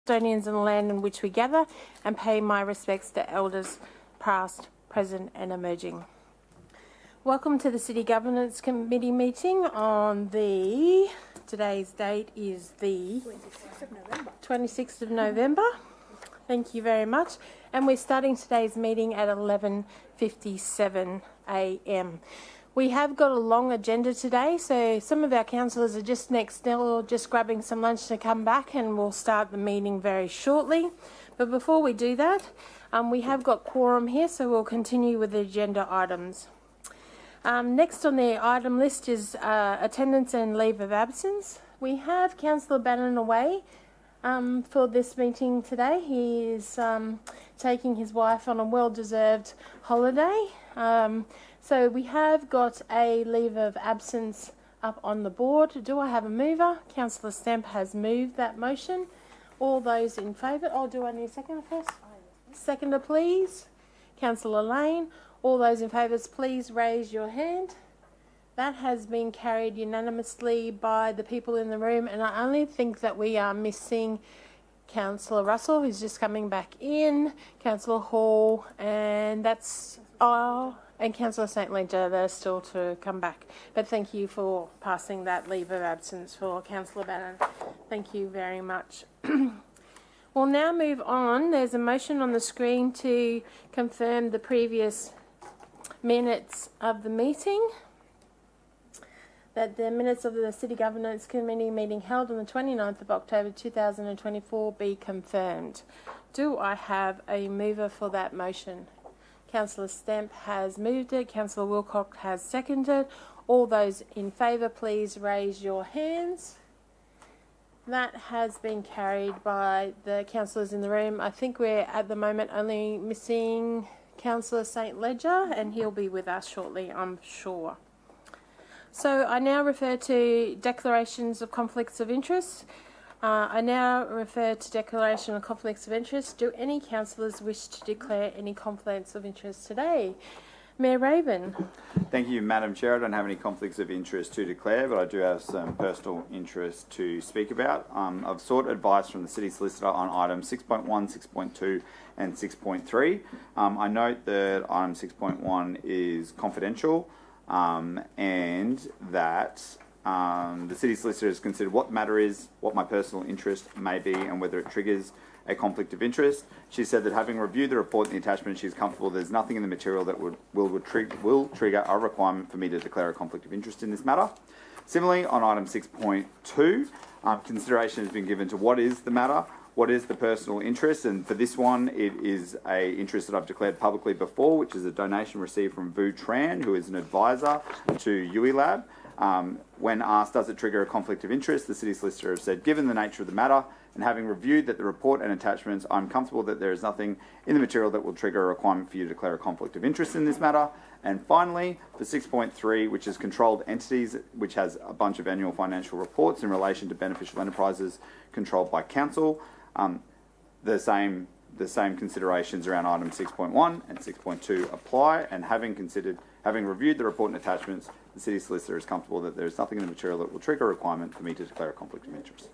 custodians in the land in which we gather, and pay my respects to elders past, present and emerging. Welcome to the City Governance Committee meeting on today's date is the 26th of November. Thank you very much. And we're starting today's meeting at 11:57 a.m. We have got a long agenda today, so some of our councillors are just next door, just grabbing some lunch to come back, and we'll start the meeting very shortly. But before we do that, we have got quorum here, so we'll continue with the agenda items. Next on the item list is attendance and leave of absence. We have Councillor Bannon away for this meeting today. He is taking his wife on a well-deserved holiday. So we have got a leave of absence up on the board. Do I have a mover? Councillor Stamp has moved that motion. All those in favour? Oh, do I need a seconder first? Seconder, please. Councillor Lane. All those in favour, please raise your hand. That has been carried unanimously by the people in the room, and I only think that we are missing Councillor Russell, who's just coming back in, Councillor Hall, and and Councillor St Ledger, they're still to come back. But thank you for passing that leave of absence for Councillor Bannon. Thank you very much. We'll now move on. There's a motion on the screen to confirm the previous minutes of the meeting. That the minutes of the City Governance Committee meeting held on the 29th of October 2024 be confirmed. Do I have a mover for that motion? Councillor Stamp has moved it. Councillor Wilcock has seconded. All those in favour, please raise your hands. That has been carried by the councillors in the room. I think we're at the moment only missing Councillor St Ledger, and he'll be with us shortly, I'm sure. So I now refer to declarations of conflicts of interest. I now refer to declaration of conflicts of interest. Do any councillors wish to declare any conflicts of interest today? Mayor Raven. Thank you, Madam Chair. I don't have any conflicts of interest to declare, but I do have some personal interest to speak about. I've sought advice from the City Solicitor on items 6.1, 6.2 and 6.3. I note that item 6.1 is confidential and that the City Solicitor has considered what the matter is, what my personal interest may be, and whether it triggers a conflict of interest. She said that having reviewed the report and the attachment, she is comfortable there's nothing in the material that will trigger a requirement for me to declare a conflict of interest in this matter. Similarly, on item 6.2, consideration has been given to what is the matter, what is the personal interest, and for this one, it is a interest that I've declared publicly before, which is a donation received from Vu Tran, who is an advisor to UELab. When asked, does it trigger a conflict of interest, the City Solicitor has said, given the nature of the matter, and having reviewed that the report and attachments, I'm comfortable that there is nothing in the material that will trigger a requirement for you to declare a conflict of interest in this matter. And finally, for 6.3, which is controlled entities, which has a bunch of annual financial reports in relation to beneficial enterprises controlled by council, the same considerations around item 6.1 and 6.2 apply. And having reviewed the report and attachments, the City Solicitor is comfortable that there is nothing in the material that will trigger a requirement for me to declare a conflict of interest.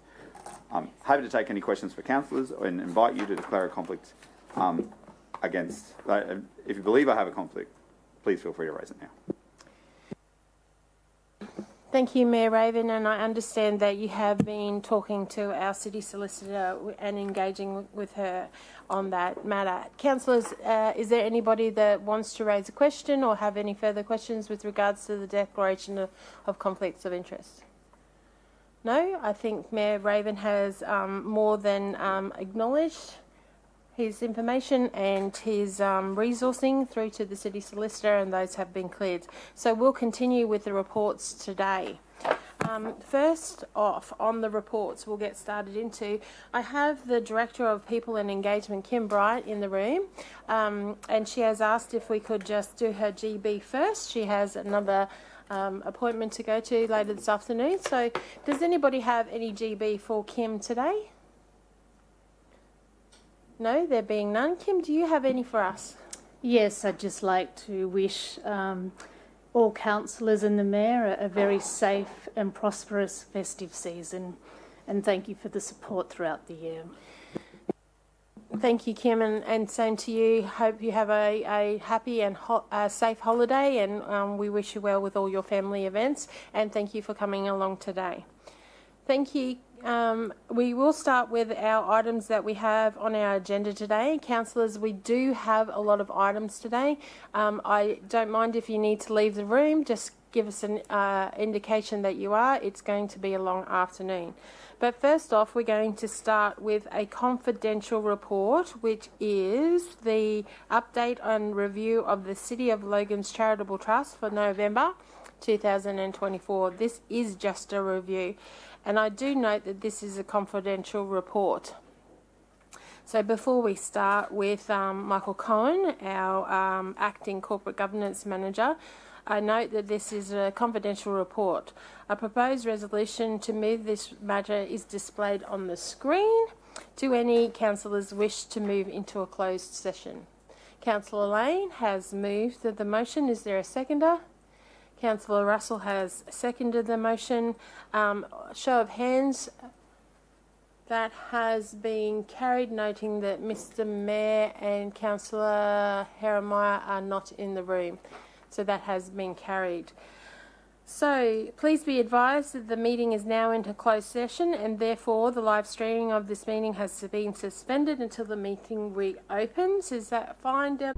I'm happy to take any questions for councillors and invite you to declare a conflict against. If you believe I have a conflict, please feel free to raise it now. Thank you, Mayor Raven, and I understand that you have been talking to our City Solicitor and engaging with her on that matter. Councillors, is there anybody that wants to raise a question or have any further questions with regards to the declaration of conflicts of interest? No, I think Mayor Raven has more than acknowledged his information and his resourcing through to the City Solicitor, and those have been cleared. So we'll continue with the reports today. First off, on the reports we'll get started into, I have the Director of People and Engagement, Kim Bright, in the room, and she has asked if we could just do her GB first. She has another appointment to go to later this afternoon. So does anybody have any GB for Kim today? No, there being none. Kim, do you have any for us? Yes, I'd just like to wish all councillors and the Mayor a very safe and prosperous festive season, and thank you for the support throughout the year. Thank you, Kim, and same to you. Hope you have a happy and safe holiday, and we wish you well with all your family events. And thank you for coming along today. Thank you. We will start with our items that we have on our agenda today. Councillors, we do have a lot of items today. I don't mind if you need to leave the room, just give us an indication that you are. It's going to be a long afternoon. But first off, we're going to start with a confidential report, which is the update and review of the City of Logan's Charitable Trust for November 2024. This is just a review. And I do note that this is a confidential report. So before we start with Michael Cohen, our Acting Corporate Governance Manager, I note that this is a confidential report. A proposed resolution to move this matter is displayed on the screen. Do any councillors wish to move into a closed session? Councillor Lane has moved the motion. Is there a seconder? Councillor Russell has seconded the motion. Show of hands. That has been carried, noting that Mr. Mayor and Councillor Heremiah are not in the room. So that has been carried. So please be advised that the meeting is now into closed session, and therefore the live streaming of this meeting has been suspended until the meeting reopens. Is that fine, Deb?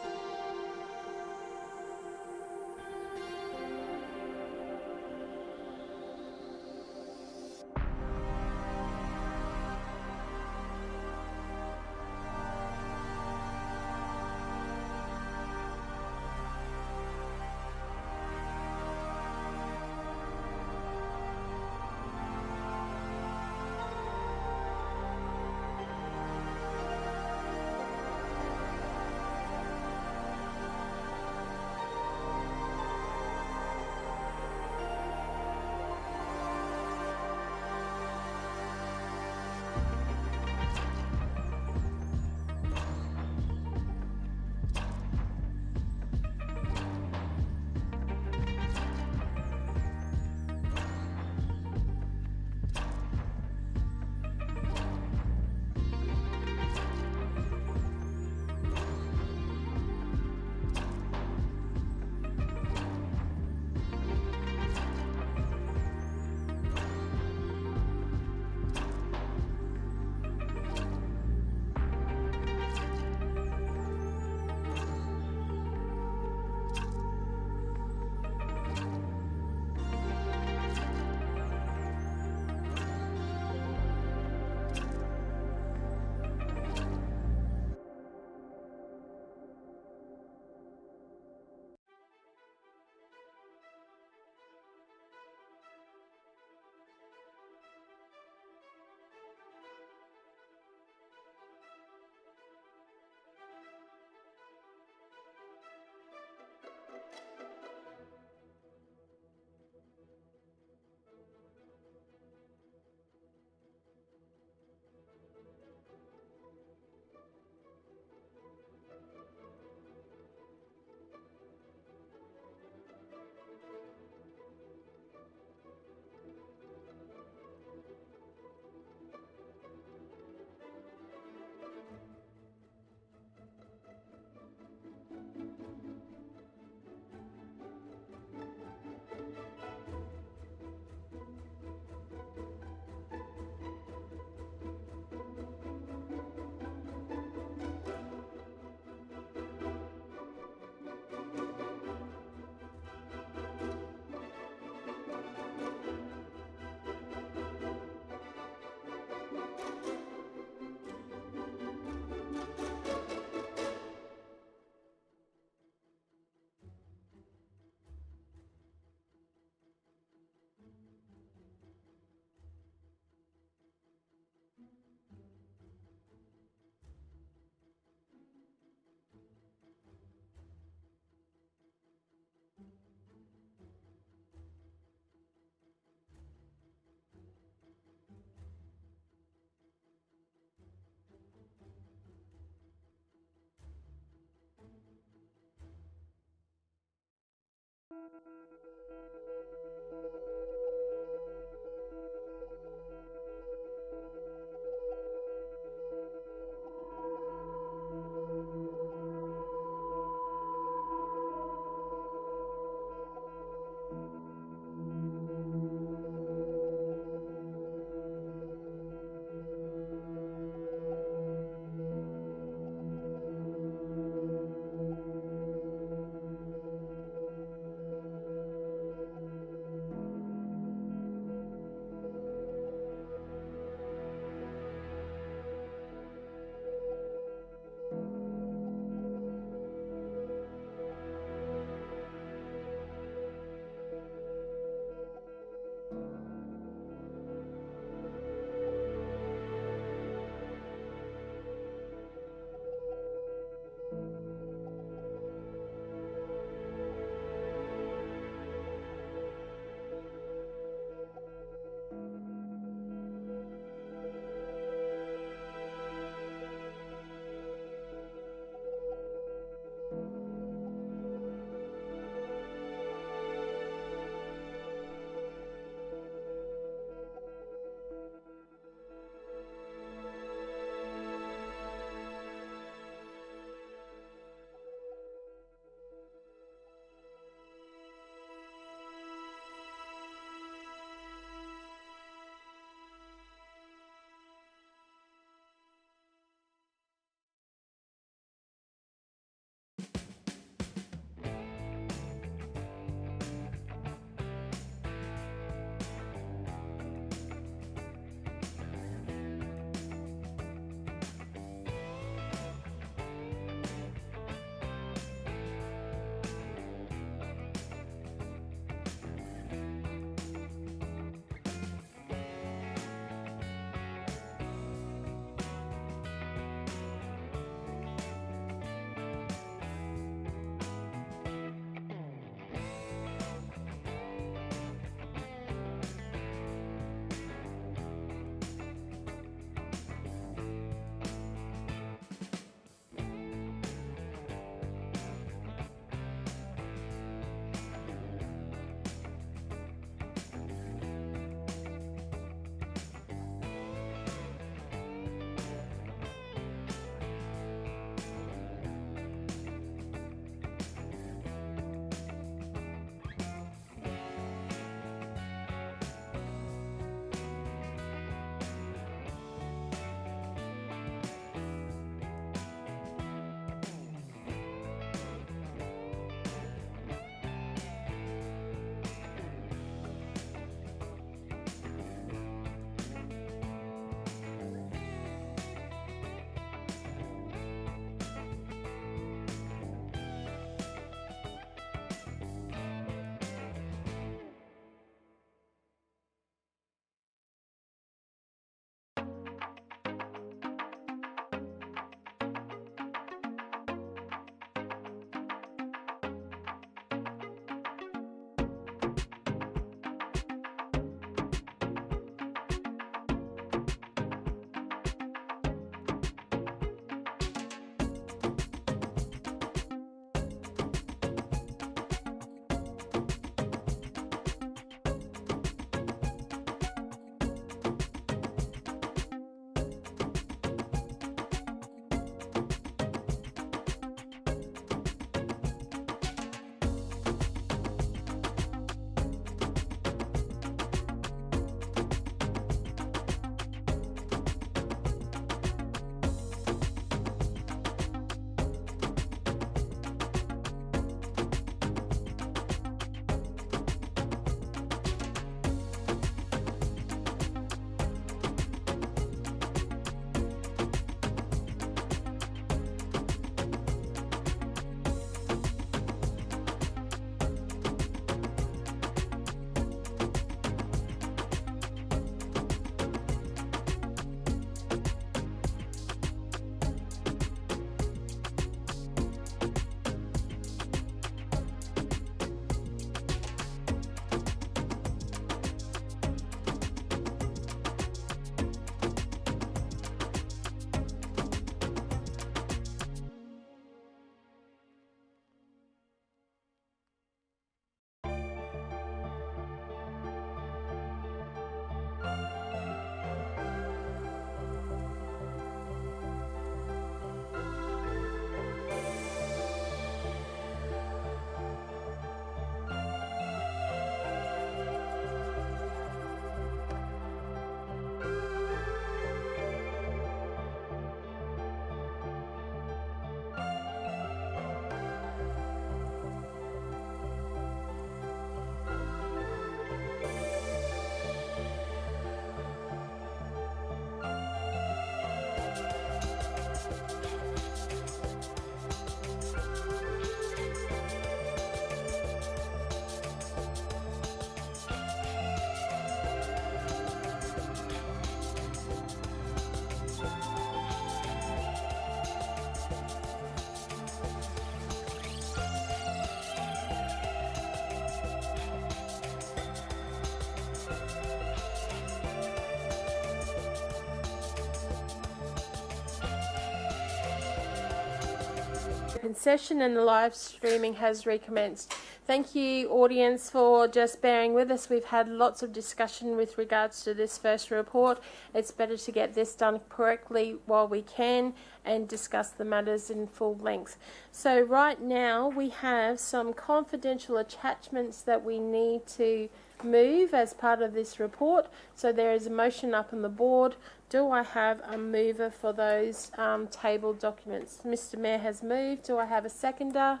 open session and the live streaming has recommenced. Thank you, audience, for just bearing with us. We've had lots of discussion with regards to this first report. It's better to get this done correctly while we can and discuss the matters in full length. So right now we have some confidential attachments that we need to move as part of this report. So there is a motion up on the board. Do I have a mover for those tabled documents? Mr. Mayor has moved. Do I have a seconder?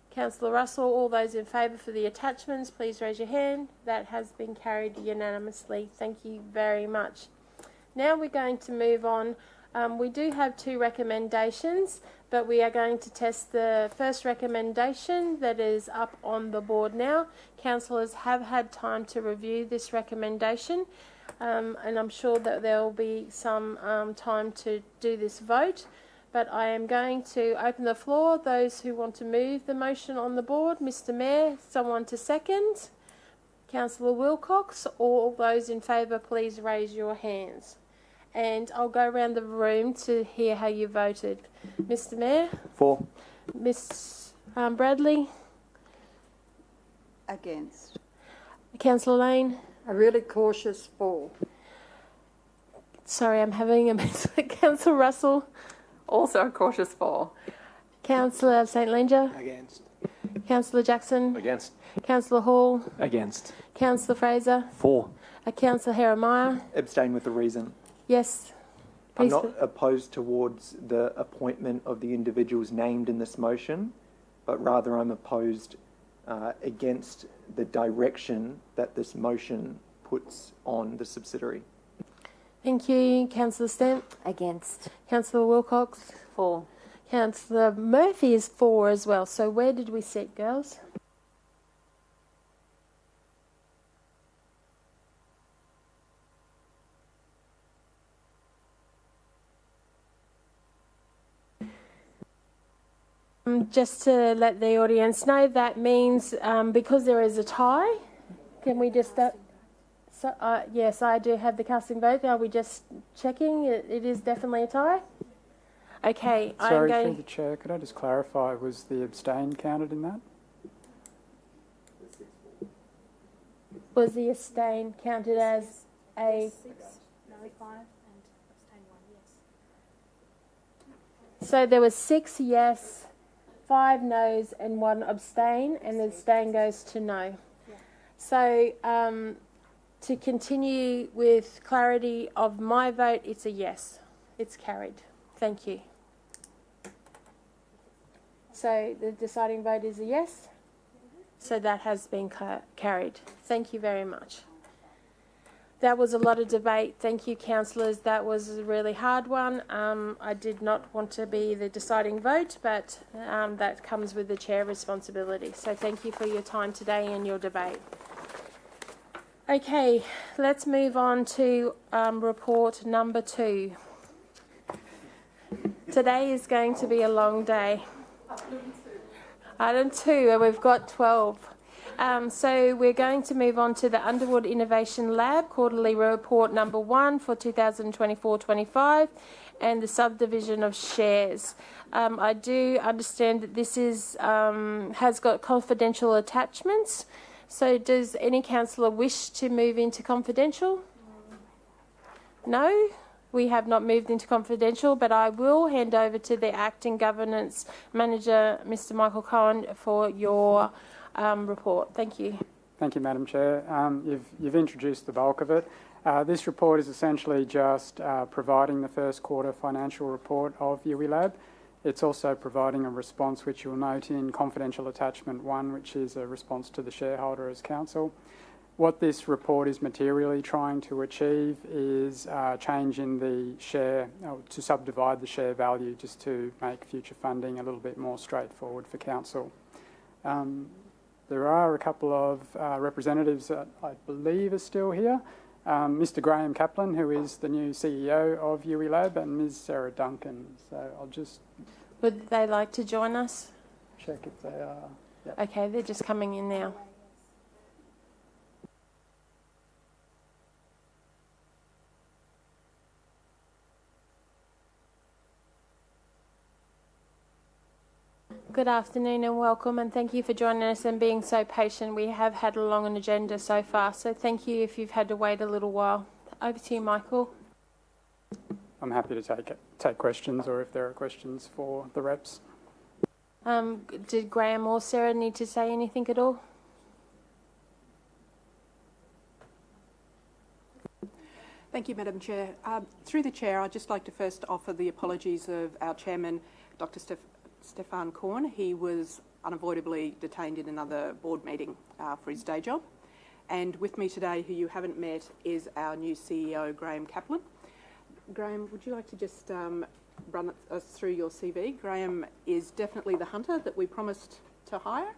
Councillor Russell, all those in favour for the attachments, please raise your hand. That has been carried unanimously. Thank you very much. Now we're going to move on. We do have two recommendations, but we are going to test the first recommendation that is up on the board now. Councillors have had time to review this recommendation, and I'm sure that there will be some time to do this vote. But I am going to open the floor. Those who want to move the motion on the board, Mr. Mayor, someone to second. Councillor Wilcox, all those in favour, please raise your hands. And I'll go around the room to hear how you voted. Mr. Mayor? For. Miss Bradley? Against. Councillor Lane? A really cautious for. Sorry, I'm having a mix. Councillor Russell? Also a cautious for. Councillor St Leger? Against. Councillor Jackson? Against. Councillor Hall? Against. Councillor Fraser? For. Councillor Heremiah? Abstain with the reason. Yes. I'm Please. not opposed towards the appointment of the individuals named in this motion, but rather I'm opposed against the direction that this motion puts on the subsidiary. Thank you. Councillor Stent? Against. Councillor Wilcox? For. Councillor Murphy is for as well. So where did we sit, girls? Just to let the audience know, that means because there is a tie, can we just... yes, I do have the casting vote. Are we just checking? It is definitely a tie? Okay. Sorry, through the chair, could I just clarify, was the abstain counted in that? Was the abstain counted as a... 6, no, 5 and abstain 1, yes. So there was 6 yes, 5 no's and 1 abstain, and the abstain goes to no. Yeah. So to continue with clarity of my vote, it's a yes. It's carried. Thank you. So the deciding vote is a yes. So that has been carried. Thank you very much. That was a lot of debate. Thank you, councillors. That was a really hard one. I did not want to be the deciding vote, but that comes with the chair responsibility. So thank you for your time today and your debate. Okay, let's move on to report number 2. Today is going to be a long day. Item 2, and we've got 12. So we're going to move on to the Underwood Innovation Lab quarterly report number 1 for 2024-25 and the subdivision of shares. I do understand that this is has got confidential attachments. So does any councillor wish to move into confidential? No? We have not moved into confidential, but I will hand over to the Acting Governance Manager, Mr. Michael Cohen, for your report. Thank you. Thank you, Madam Chair. You've introduced the bulk of it. This report is essentially just providing the first quarter financial report of UWI Lab. It's also providing a response, which you'll note in confidential attachment 1, which is a response to the shareholder as council. What this report is materially trying to achieve is change in the share, to subdivide the share value just to make future funding a little bit more straightforward for council. There are a couple of representatives that I believe are still here. Mr. Graham Kaplan, who is the new CEO of UWI Lab, and Ms. Sarah Duncan. So I'll just... Would they like to join us? Check if they are. Yep. Okay, they're just coming in now. Good afternoon and welcome, and thank you for joining us and being so patient. We have had a long an agenda so far, so thank you if you've had to wait a little while. Over to you, Michael. I'm happy to take questions, or if there are questions for the reps. Did Graham or Sarah need to say anything at all? Thank you, Madam Chair. Through the Chair, I'd just like to first offer the apologies of our Chairman, Dr Stefan Korn. He was unavoidably detained in another board meeting for his day job. And with me today, who you haven't met, is our new CEO, Graham Kaplan. Graham, would you like to just run us through your CV? Graham is definitely the hunter that we promised to hire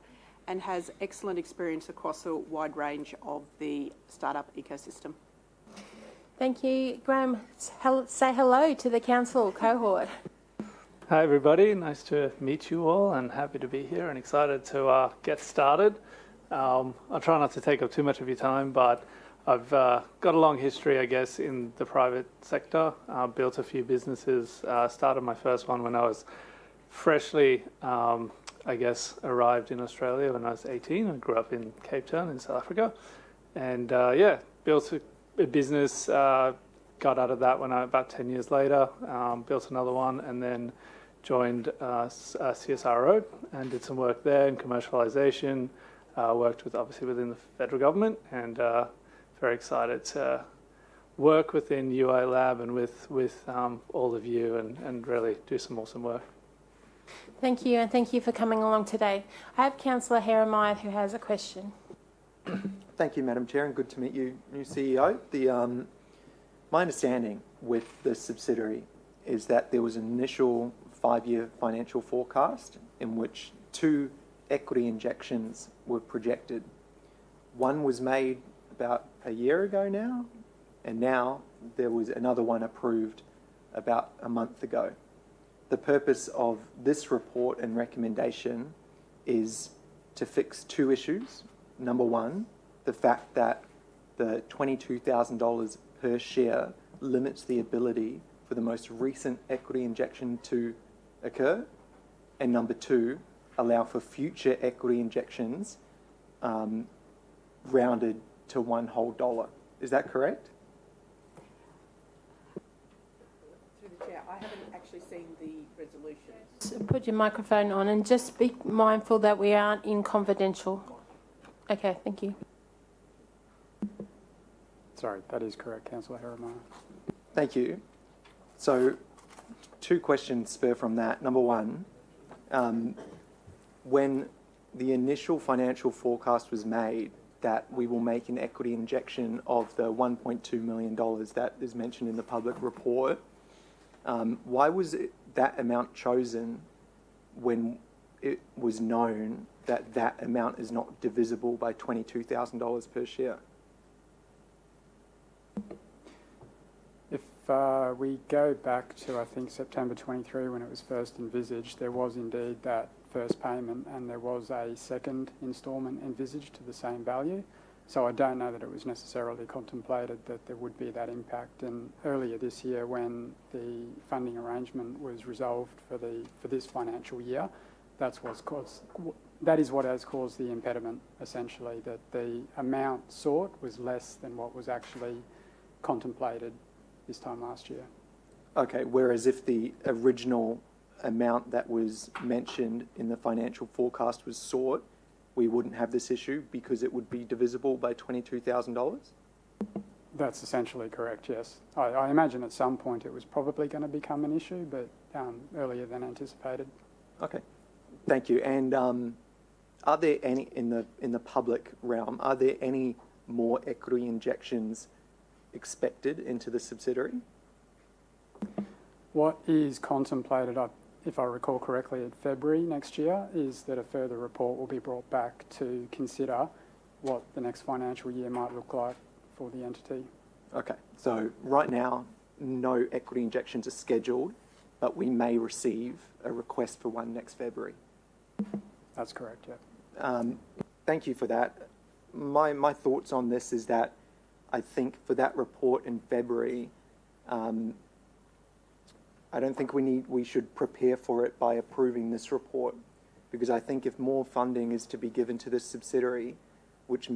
and has excellent experience across a wide range of the startup ecosystem. Thank you. Graham, say hello to the council cohort. Hi everybody, nice to meet you all and happy to be here and excited to get started. I'll try not to take up too much of your time, but I've got a long history, I guess, in the private sector. Built a few businesses, started my first one when I was freshly, arrived in Australia when I was 18. I grew up in Cape Town in South Africa and built a business, got out of that when about 10 years later, built another one and then joined CSIRO and did some work there in commercialization, worked obviously within the federal government and very excited to work within UA Lab and with all of you and really do some awesome work. Thank you, and thank you for coming along today. I have Councillor Heremiah who has a question. Thank you, Madam Chair, and good to meet you, new CEO. My understanding with the subsidiary is that there was an initial 5-year financial forecast in which 2 equity injections were projected. One was made about a year ago now, and now there was another one approved about a month ago. The purpose of this report and recommendation is to fix 2 issues. Number one, the fact that the $22,000 per share limits the ability for the most recent equity injection to occur. And number 2, allow for future equity injections rounded to $1 whole dollar. Is that correct? Through the Chair, I haven't actually seen the resolution. So put your microphone on and just be mindful that we aren't in confidential. Okay, thank you. Sorry, that is correct, Councillor Heremiah. Thank you. So 2 questions spur from that. Number one, when the initial financial forecast was made that we will make an equity injection of the $1.2 million that is mentioned in the public report, why was that amount chosen when it was known that that amount is not divisible by $22,000 per share? If we go back to, I think, September 23 when it was first envisaged, there was indeed that first payment and there was a second instalment envisaged to the same value. So I don't know that it was necessarily contemplated that there would be that impact. And earlier this year, when the funding arrangement was resolved for this financial year, that is what has caused the impediment, essentially, that the amount sought was less than what was actually contemplated this time last year. Okay, whereas if the original amount that was mentioned in the financial forecast was sought, we wouldn't have this issue because it would be divisible by $22,000? That's essentially correct, yes. I imagine at some point it was probably going to become an issue, but earlier than anticipated. Okay, thank you. And are there any, in the public realm, are there any more equity injections expected into the subsidiary? What is contemplated, if I recall correctly, in February next year, is that a further report will be brought back to consider what the next financial year might look like for the entity. Okay, so right now, no equity injections are scheduled, but we may receive a request for one next February. That's correct, yeah. Thank you for that. My thoughts on this is that I think for that report in February, I don't think we should prepare for it by approving this report. because I think if more funding is to be given to this subsidiary, which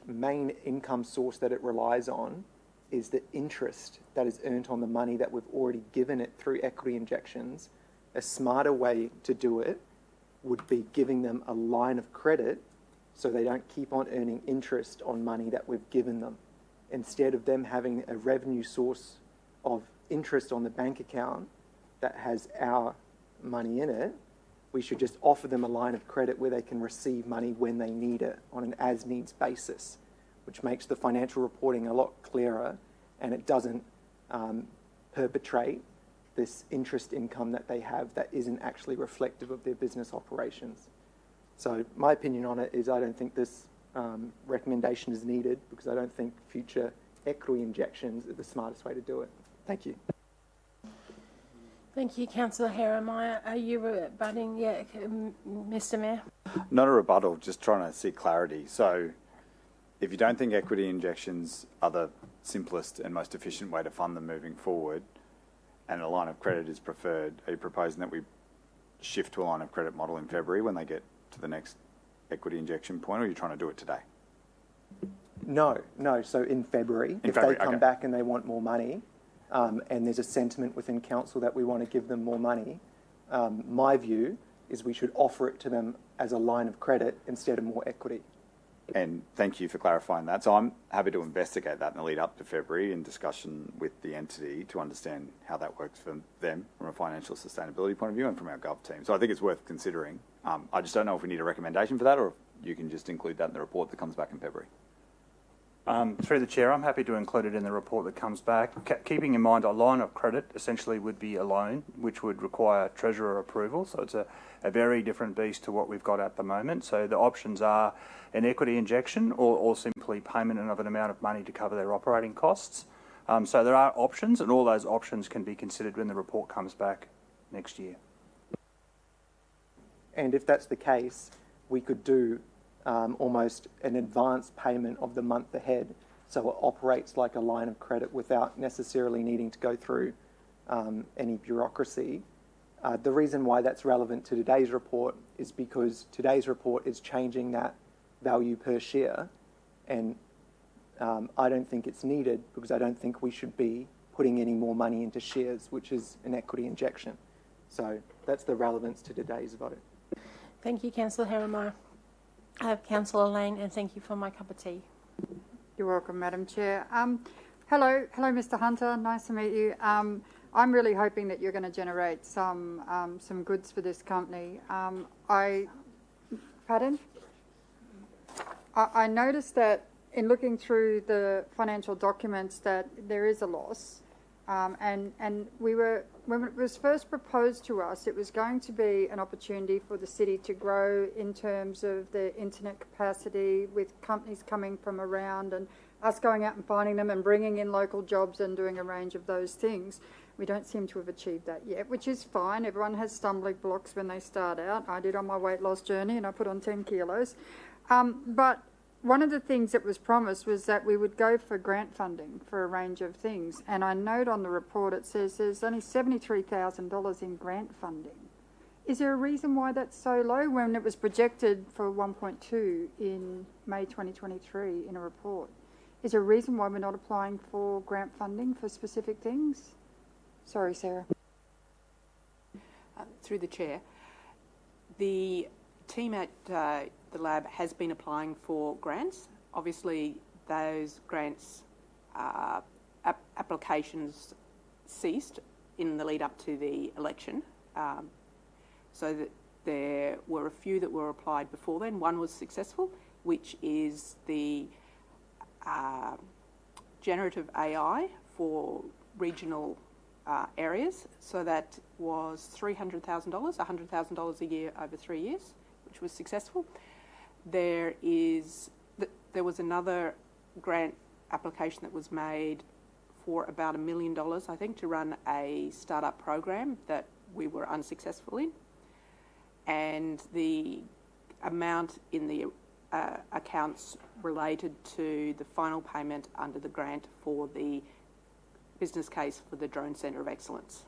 main income source that it relies on is the interest that is earned on the money that we've already given it through equity injections, a smarter way to do it would be giving them a line of credit so they don't keep on earning interest on money that we've given them. Instead of them having a revenue source of interest on the bank account that has our money in it, we should just offer them a line of credit where they can receive money when they need it on an as-needs basis, which makes the financial reporting a lot clearer, and it doesn't perpetrate this interest income that they have that isn't actually reflective of their business operations. So my opinion on it is I don't think this recommendation is needed, because I don't think future equity injections are the smartest way to do it. Thank you. Thank you, Councillor Herrmeyer. Are you rebutting? Yeah, Mr. Mayor. Not a rebuttal, just trying to see clarity. So if you don't think equity injections are the simplest and most efficient way to fund them moving forward, and a line of credit is preferred, are you proposing that we shift to a line of credit model in February when they get to the next equity injection point, or are you trying to do it today? No. So in February, if they come back and they want more money, and there's a sentiment within council that we want to give them more money, my view is we should offer it to them as a line of credit instead of more equity. And thank you for clarifying that. So I'm happy to investigate that in the lead up to February in discussion with the entity to understand how that works for them from a financial sustainability point of view and from our Gov team. So I think it's worth considering. I just don't know if we need a recommendation for that, or if you can just include that in the report that comes back in February. Through the Chair, I'm happy to include it in the report that comes back. Keeping in mind a line of credit essentially would be a loan, which would require Treasurer approval. So it's a very different beast to what we've got at the moment. So the options are an equity injection or simply payment of an amount of money to cover their operating costs. So there are options, and all those options can be considered when the report comes back next year. And if that's the case, we could do almost an advance payment of the month ahead, so it operates like a line of credit without necessarily needing to go through any bureaucracy. The reason why that's relevant to today's report is because today's report is changing that value per share, and I don't think it's needed, because I don't think we should be putting any more money into shares, which is an equity injection. So that's the relevance to today's vote. Thank you, Councillor Herrmeyer. I have Councillor Lane, and thank you for my cup of tea. You're welcome, Madam Chair. Hello, Mr. Hunter. Nice to meet you. I'm really hoping that you're going to generate some goods for this company. I noticed that in looking through the financial documents that there is a loss, and when it was first proposed to us, it was going to be an opportunity for the city to grow in terms of the internet capacity, with companies coming from around and us going out and finding them and bringing in local jobs and doing a range of those things. We don't seem to have achieved that yet, which is fine. Everyone has stumbling blocks when they start out. I did on my weight loss journey, and I put on 10 kilos. But one of the things that was promised was that we would go for grant funding for a range of things. And I note on the report it says there's only $73,000 in grant funding. Is there a reason why that's so low when it was projected for 1.2 in May 2023 in a report? Is there a reason why we're not applying for grant funding for specific things? Sorry, Sarah. Through the Chair, the team at the lab has been applying for grants. Obviously, those grants applications ceased in the lead up to the election, so that there were a few that were applied before then. One was successful, which is the generative AI for regional areas. So that was $300,000, $100,000 a year over 3 years, which was successful. There was another grant application that was made for about $1 million, I think, to run a startup program that we were unsuccessful in. And the amount in the accounts related to the final payment under the grant for the business case for the Drone Centre of Excellence.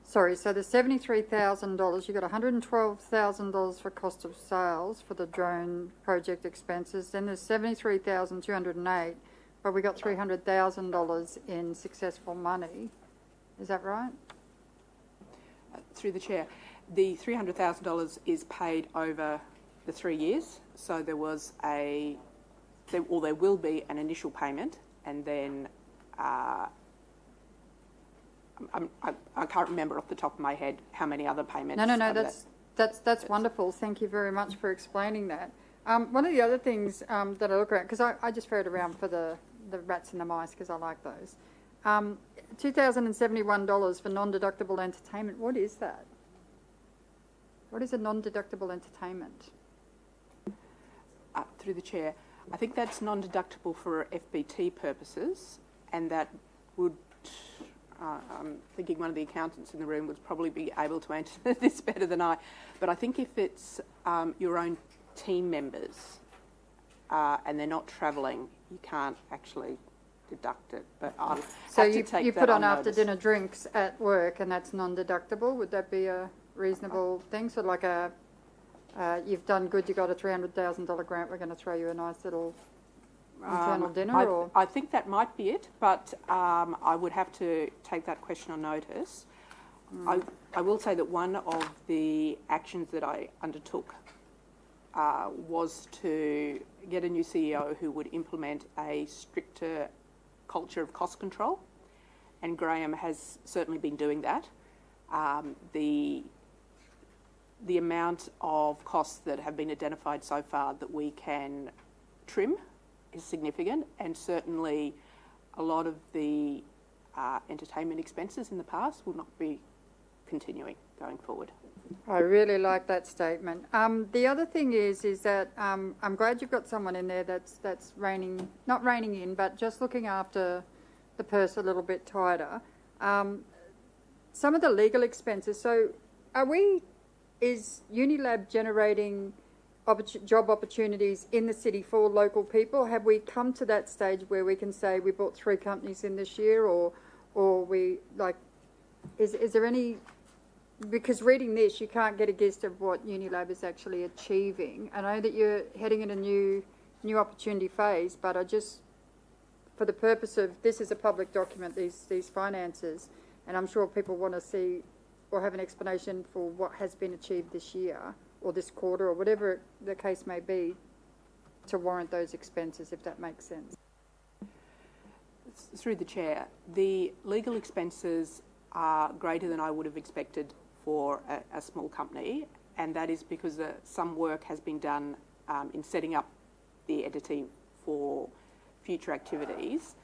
Sorry, so the $73,000, you got $112,000 for cost of sales for the drone project expenses. Then there's $73,208, but we got $300,000 in successful money. Is that right? Through the chair, the $300,000 is paid over the 3 years. So there will be an initial payment, and then I can't remember off the top of my head how many other payments. No, that's wonderful. Thank you very much for explaining that. One of the other things that I look at, because I just ferret around for the rats and the mice because I like those. $2,071 for non-deductible entertainment. What is that? What is a non-deductible entertainment? Through the chair, I think that's non-deductible for FBT purposes, and that would. I'm thinking one of the accountants in the room would probably be able to answer this better than I, but I think if it's your own team members and they're not travelling, you can't actually deduct it. But I'll so have to take you that put on after notice. dinner drinks at work, and that's non-deductible. Would that be a reasonable thing? So like you've done good, you got a $300,000 grant. We're going to throw you a nice little internal dinner, or I think that might be it, but I would have to take that question on notice. I will say that one of the actions that I undertook was to get a new CEO who would implement a stricter culture of cost control, and Graham has certainly been doing that. The amount of costs that have been identified so far that we can trim is significant, and certainly a lot of the entertainment expenses in the past will not be continuing going forward. I really like that statement. The other thing is that I'm glad you've got someone in there that's not reining in, but just looking after the purse a little bit tighter. Some of the legal expenses. So, is Unilab generating job opportunities in the city for local people? Have we come to that stage where we can say we brought 3 companies in this year, or we like? Is there any? Because reading this, you can't get a gist of what Unilab is actually achieving. I know that you're heading in a new opportunity phase, but I just, for the purpose of this is a public document, these finances, and I'm sure people want to see or have an explanation for what has been achieved this year or this quarter or whatever the case may be to warrant those expenses, if that makes sense. Through the chair, the legal expenses are greater than I would have expected for a small company, and that is because some work has been done in setting up the entity for future activities,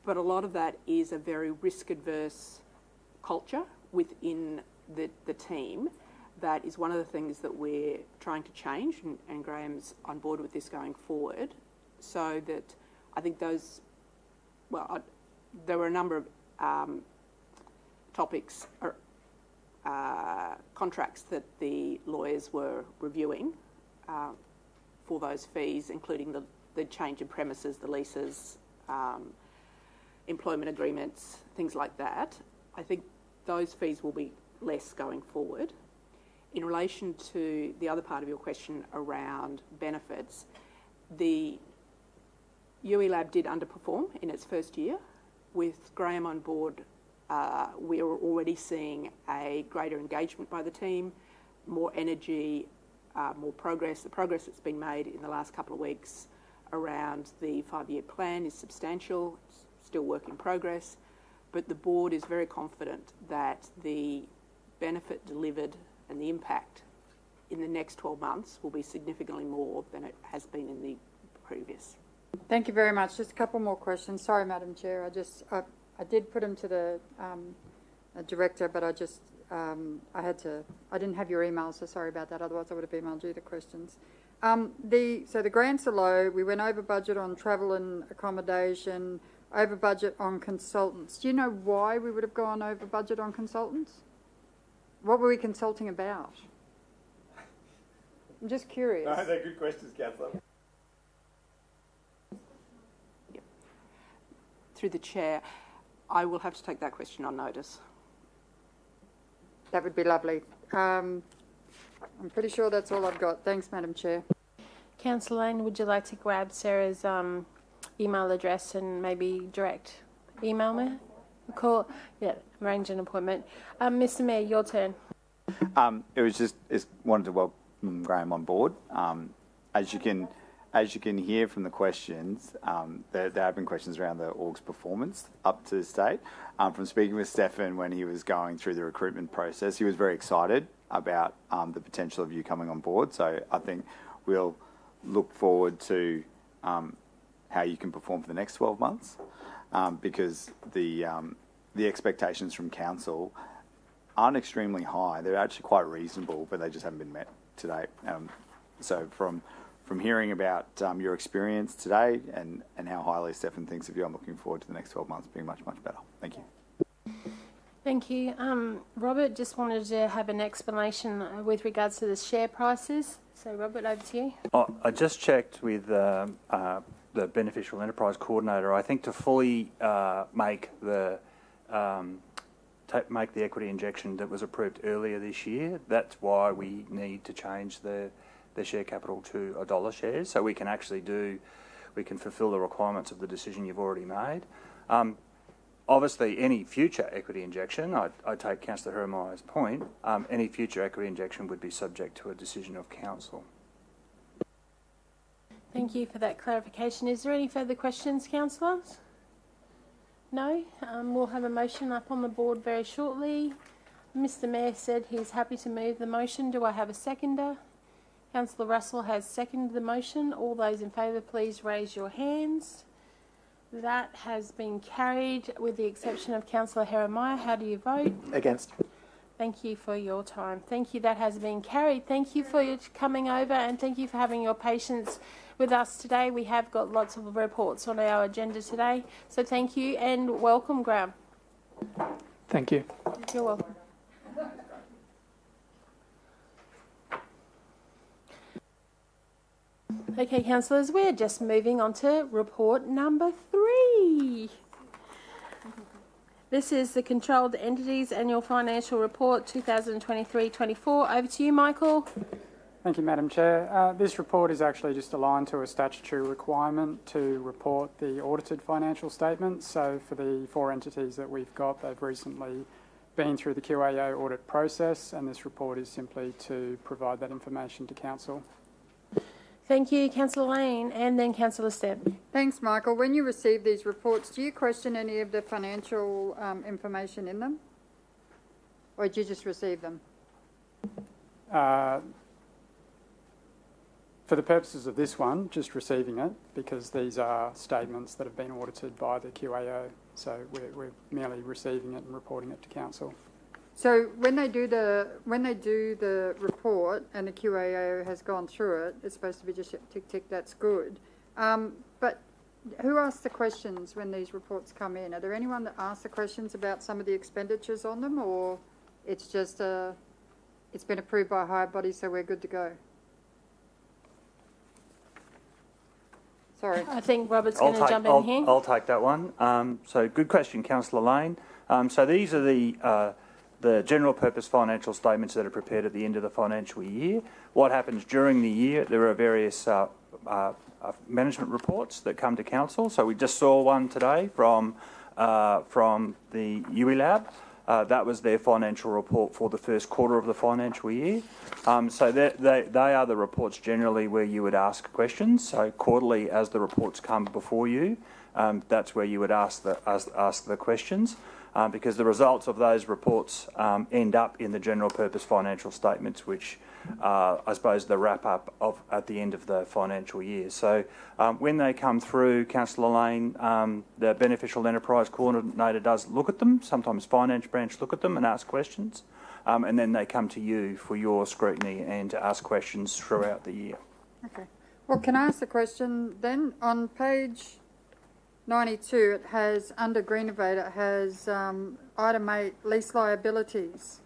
but a lot of that is a very risk-adverse culture within the team. That is one of the things that we're trying to change, and Graham's on board with this going forward, so that I think those, there were a number of topics, contracts that the lawyers were reviewing for those fees, including the change in premises, the leases, employment agreements, things like that. I think those fees will be less going forward. In relation to the other part of your question around benefits, the UELab did underperform in its first year. With Graham on board, we are already seeing a greater engagement by the team, more energy, more progress. The progress that's been made in the last couple of weeks around the 5-year plan is substantial. It's still work in progress, but the board is very confident that the benefit delivered and the impact in the next 12 months will be significantly more than it has been in the previous. Thank you very much. Just a couple more questions. Sorry, Madam Chair. I did put them to the director, but I didn't have your email, so sorry about that. Otherwise, I would have emailed you the questions. So the grants are low. We went over budget on travel and accommodation, over budget on consultants. Do you know why we would have gone over budget on consultants? What were we consulting about? I'm just curious. No, they're good questions, Councillor. Yep. Through the chair, I will have to take that question on notice. that would be lovely. I'm pretty sure that's all I've got. Thanks, Madam Chair. Councillor Lane, would you like to grab Sarah's email address and maybe direct email me? Call, yeah, arrange an appointment. Mr. Mayor, your turn. It was just wanted to welcome Graham on board. As you can hear from the questions, there have been questions around the org's performance up to this date. From speaking with Stefan when he was going through the recruitment process, he was very excited about the potential of you coming on board. So I think we'll look forward to how you can perform for the next 12 months, because the expectations from council aren't extremely high. They're actually quite reasonable, but they just haven't been met to date. So from hearing about your experience today and how highly Stefan thinks of you, I'm looking forward to the next 12 months being much, much better. Thank you. Thank you. Robert, just wanted to have an explanation with regards to the share prices. So, Robert, over to you. I just checked with the Beneficial Enterprise Coordinator. I think to fully make the equity injection that was approved earlier this year, that's why we need to change the share capital to $1 shares, so we can fulfil the requirements of the decision you've already made. Obviously, any future equity injection, I take Councillor Hermeyer's point, any future equity injection would be subject to a decision of council. Thank you for that clarification. Is there any further questions, councillors? No? We'll have a motion up on the board very shortly. Mr. Mayor said he's happy to move the motion. Do I have a seconder? Councillor Russell has seconded the motion. All those in favour, please raise your hands. That has been carried with the exception of Councillor Hermeyer. How do you vote? Against. Thank you for your time. Thank you. That has been carried. Thank you for your coming over and thank you for having your patience with us today. We have got lots of reports on our agenda today. So thank you and welcome, Graham. Thank you. You're welcome. Okay, councillors, we're just moving on to report number 3. This is the Controlled Entities Annual Financial Report 2023-24. Over to you, Michael. Thank you, Madam Chair. This report is actually just aligned to a statutory requirement to report the audited financial statements. So for the 4 entities that we've got, they've recently been through the QAO audit process, and this report is simply to provide that information to Council. Thank you, Councillor Lane, and then Councillor Stepp. Thanks, Michael. When you receive these reports, do you question any of the financial information in them? Or did you just receive them? For the purposes of this one, just receiving it, because these are statements that have been audited by the QAO, so we're merely receiving it and reporting it to Council. So when they do the report and the QAO has gone through it, it's supposed to be just tick tick. That's good. But who asks the questions when these reports come in? Are there anyone that asks the questions about some of the expenditures on them, or it's just it's been approved by a higher body, so we're good to go? Sorry. I think Robert's going to jump in here. I'll take that one. So good question, Councillor Lane. So these are the general purpose financial statements that are prepared at the end of the financial year. What happens during the year, there are various management reports that come to Council. So we just saw one today from the UWI Lab. That was their financial report for the first quarter of the financial year. So they are the reports generally where you would ask questions. So quarterly, as the reports come before you, that's where you would ask the questions. Because the results of those reports end up in the general purpose financial statements, which I suppose the wrap up of at the end of the financial year. So when they come through, Councillor Lane, the Beneficial Enterprise Coordinator does look at them. Sometimes Finance Branch look at them and ask questions, and then they come to you for your scrutiny and to ask questions throughout the year. Okay. Well, can I ask a question then? On page 92, it has, under Greenovate, it has item 8, lease liabilities.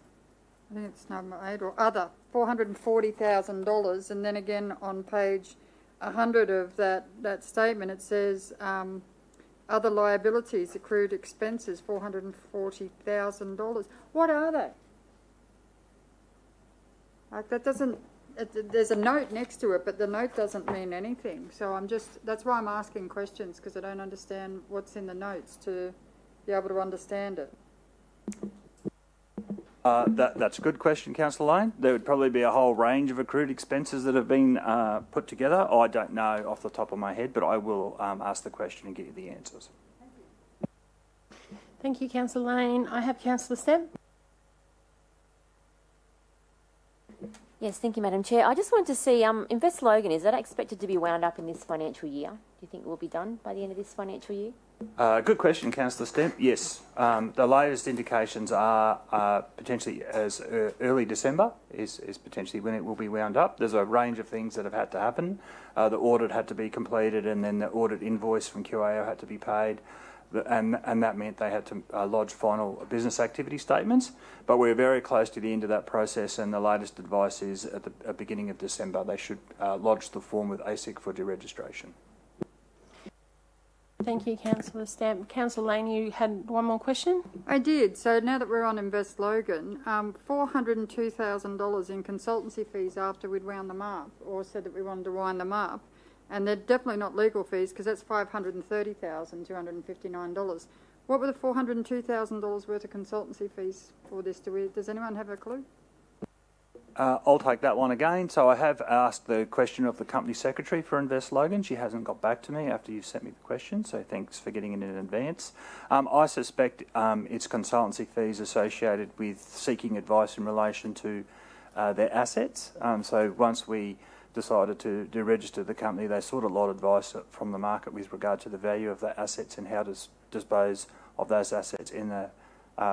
I think it's number 8, or other, $440,000. And then again on page 100 of that statement, it says other liabilities, accrued expenses, $440,000. What are they? Like that doesn't. There's a note next to it, but the note doesn't mean anything. So that's why I'm asking questions, because I don't understand what's in the notes to be able to understand it. That's a good question, Councillor Lane. There would probably be a whole range of accrued expenses that have been put together. I don't know off the top of my head, but I will ask the question and get you the answers. Thank you, Councillor Lane. I have Councillor Stemp. Yes, thank you, Madam Chair. I just wanted to see, Invest Logan, is that expected to be wound up in this financial year? Do you think it will be done by the end of this financial year? Good question, Councillor Stemp. Yes, the latest indications are potentially as early December is potentially when it will be wound up. There's a range of things that have had to happen. The audit had to be completed, and then the audit invoice from QAO had to be paid. And that meant they had to lodge final business activity statements. But we're very close to the end of that process, and the latest advice is at the beginning of December they should lodge the form with ASIC for deregistration. Thank you, Councillor Stamp. Councillor Lane, you had one more question? I did. So now that we're on Invest Logan, $402,000 in consultancy fees after we'd wound them up, or said that we wanted to wind them up. And they're definitely not legal fees, because that's $530,259. What were the $402,000 worth of consultancy fees for this? Does anyone have a clue? I'll take that one again. So I have asked the question of the Company Secretary for Invest Logan. She hasn't got back to me after you sent me the question, so thanks for getting it in advance. I suspect it's consultancy fees associated with seeking advice in relation to their assets. So once we decided to deregister the company, they sought a lot of advice from the market with regard to the value of the assets and how to dispose of those assets in the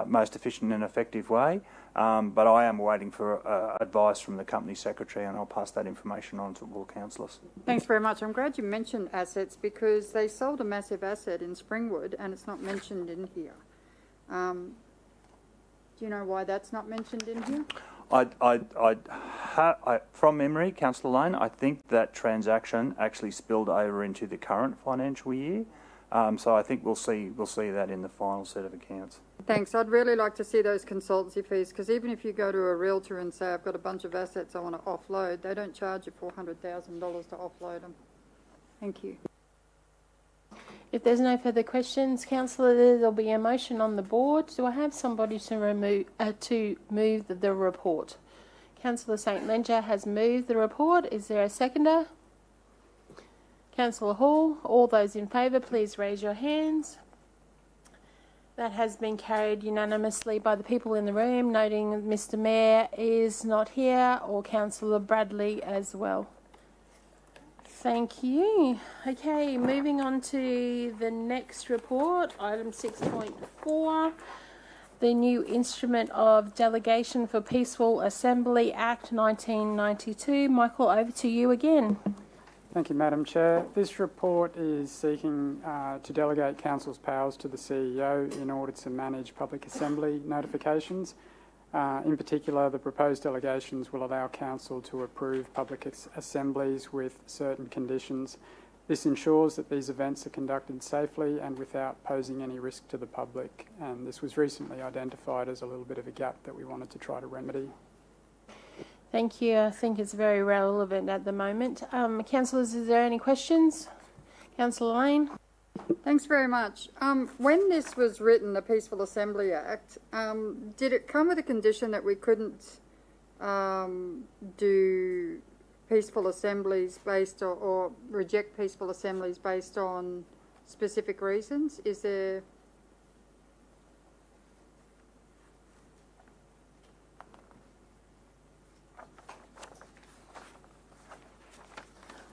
most efficient and effective way. But I am waiting for advice from the Company Secretary, and I'll pass that information on to all councillors. Thanks very much. I'm glad you mentioned assets, because they sold a massive asset in Springwood and it's not mentioned in here. Do you know why that's not mentioned in here? From memory, Councillor Lane, I think that transaction actually spilled over into the current financial year. So I think we'll see that in the final set of accounts. Thanks. I'd really like to see those consultancy fees, because even if you go to a realtor and say, I've got a bunch of assets I want to offload, they don't charge you $400,000 to offload them. Thank you. If there's no further questions, Councillor, there'll be a motion on the board. Do I have somebody to move the report? Councillor St Leger has moved the report. Is there a seconder? Councillor Hall. All those in favour, please raise your hands. That has been carried unanimously by the people in the room, noting Mr Mayor is not here, or Councillor Bradley as well. Thank you. Okay, moving on to the next report, item 6.4, the new Instrument of Delegation for Peaceful Assembly Act 1992. Michael, over to you again. Thank you, Madam Chair. This report is seeking to delegate Council's powers to the CEO in order to manage public assembly notifications. In particular, the proposed delegations will allow Council to approve public assemblies with certain conditions. This ensures that these events are conducted safely and without posing any risk to the public. And this was recently identified as a little bit of a gap that we wanted to try to remedy. Thank you. I think it's very relevant at the moment. Councillors, is there any questions? Councillor Lane? Thanks very much. When this was written, the Peaceful Assembly Act, did it come with a condition that we couldn't do peaceful assemblies based or reject peaceful assemblies based on specific reasons? Is there...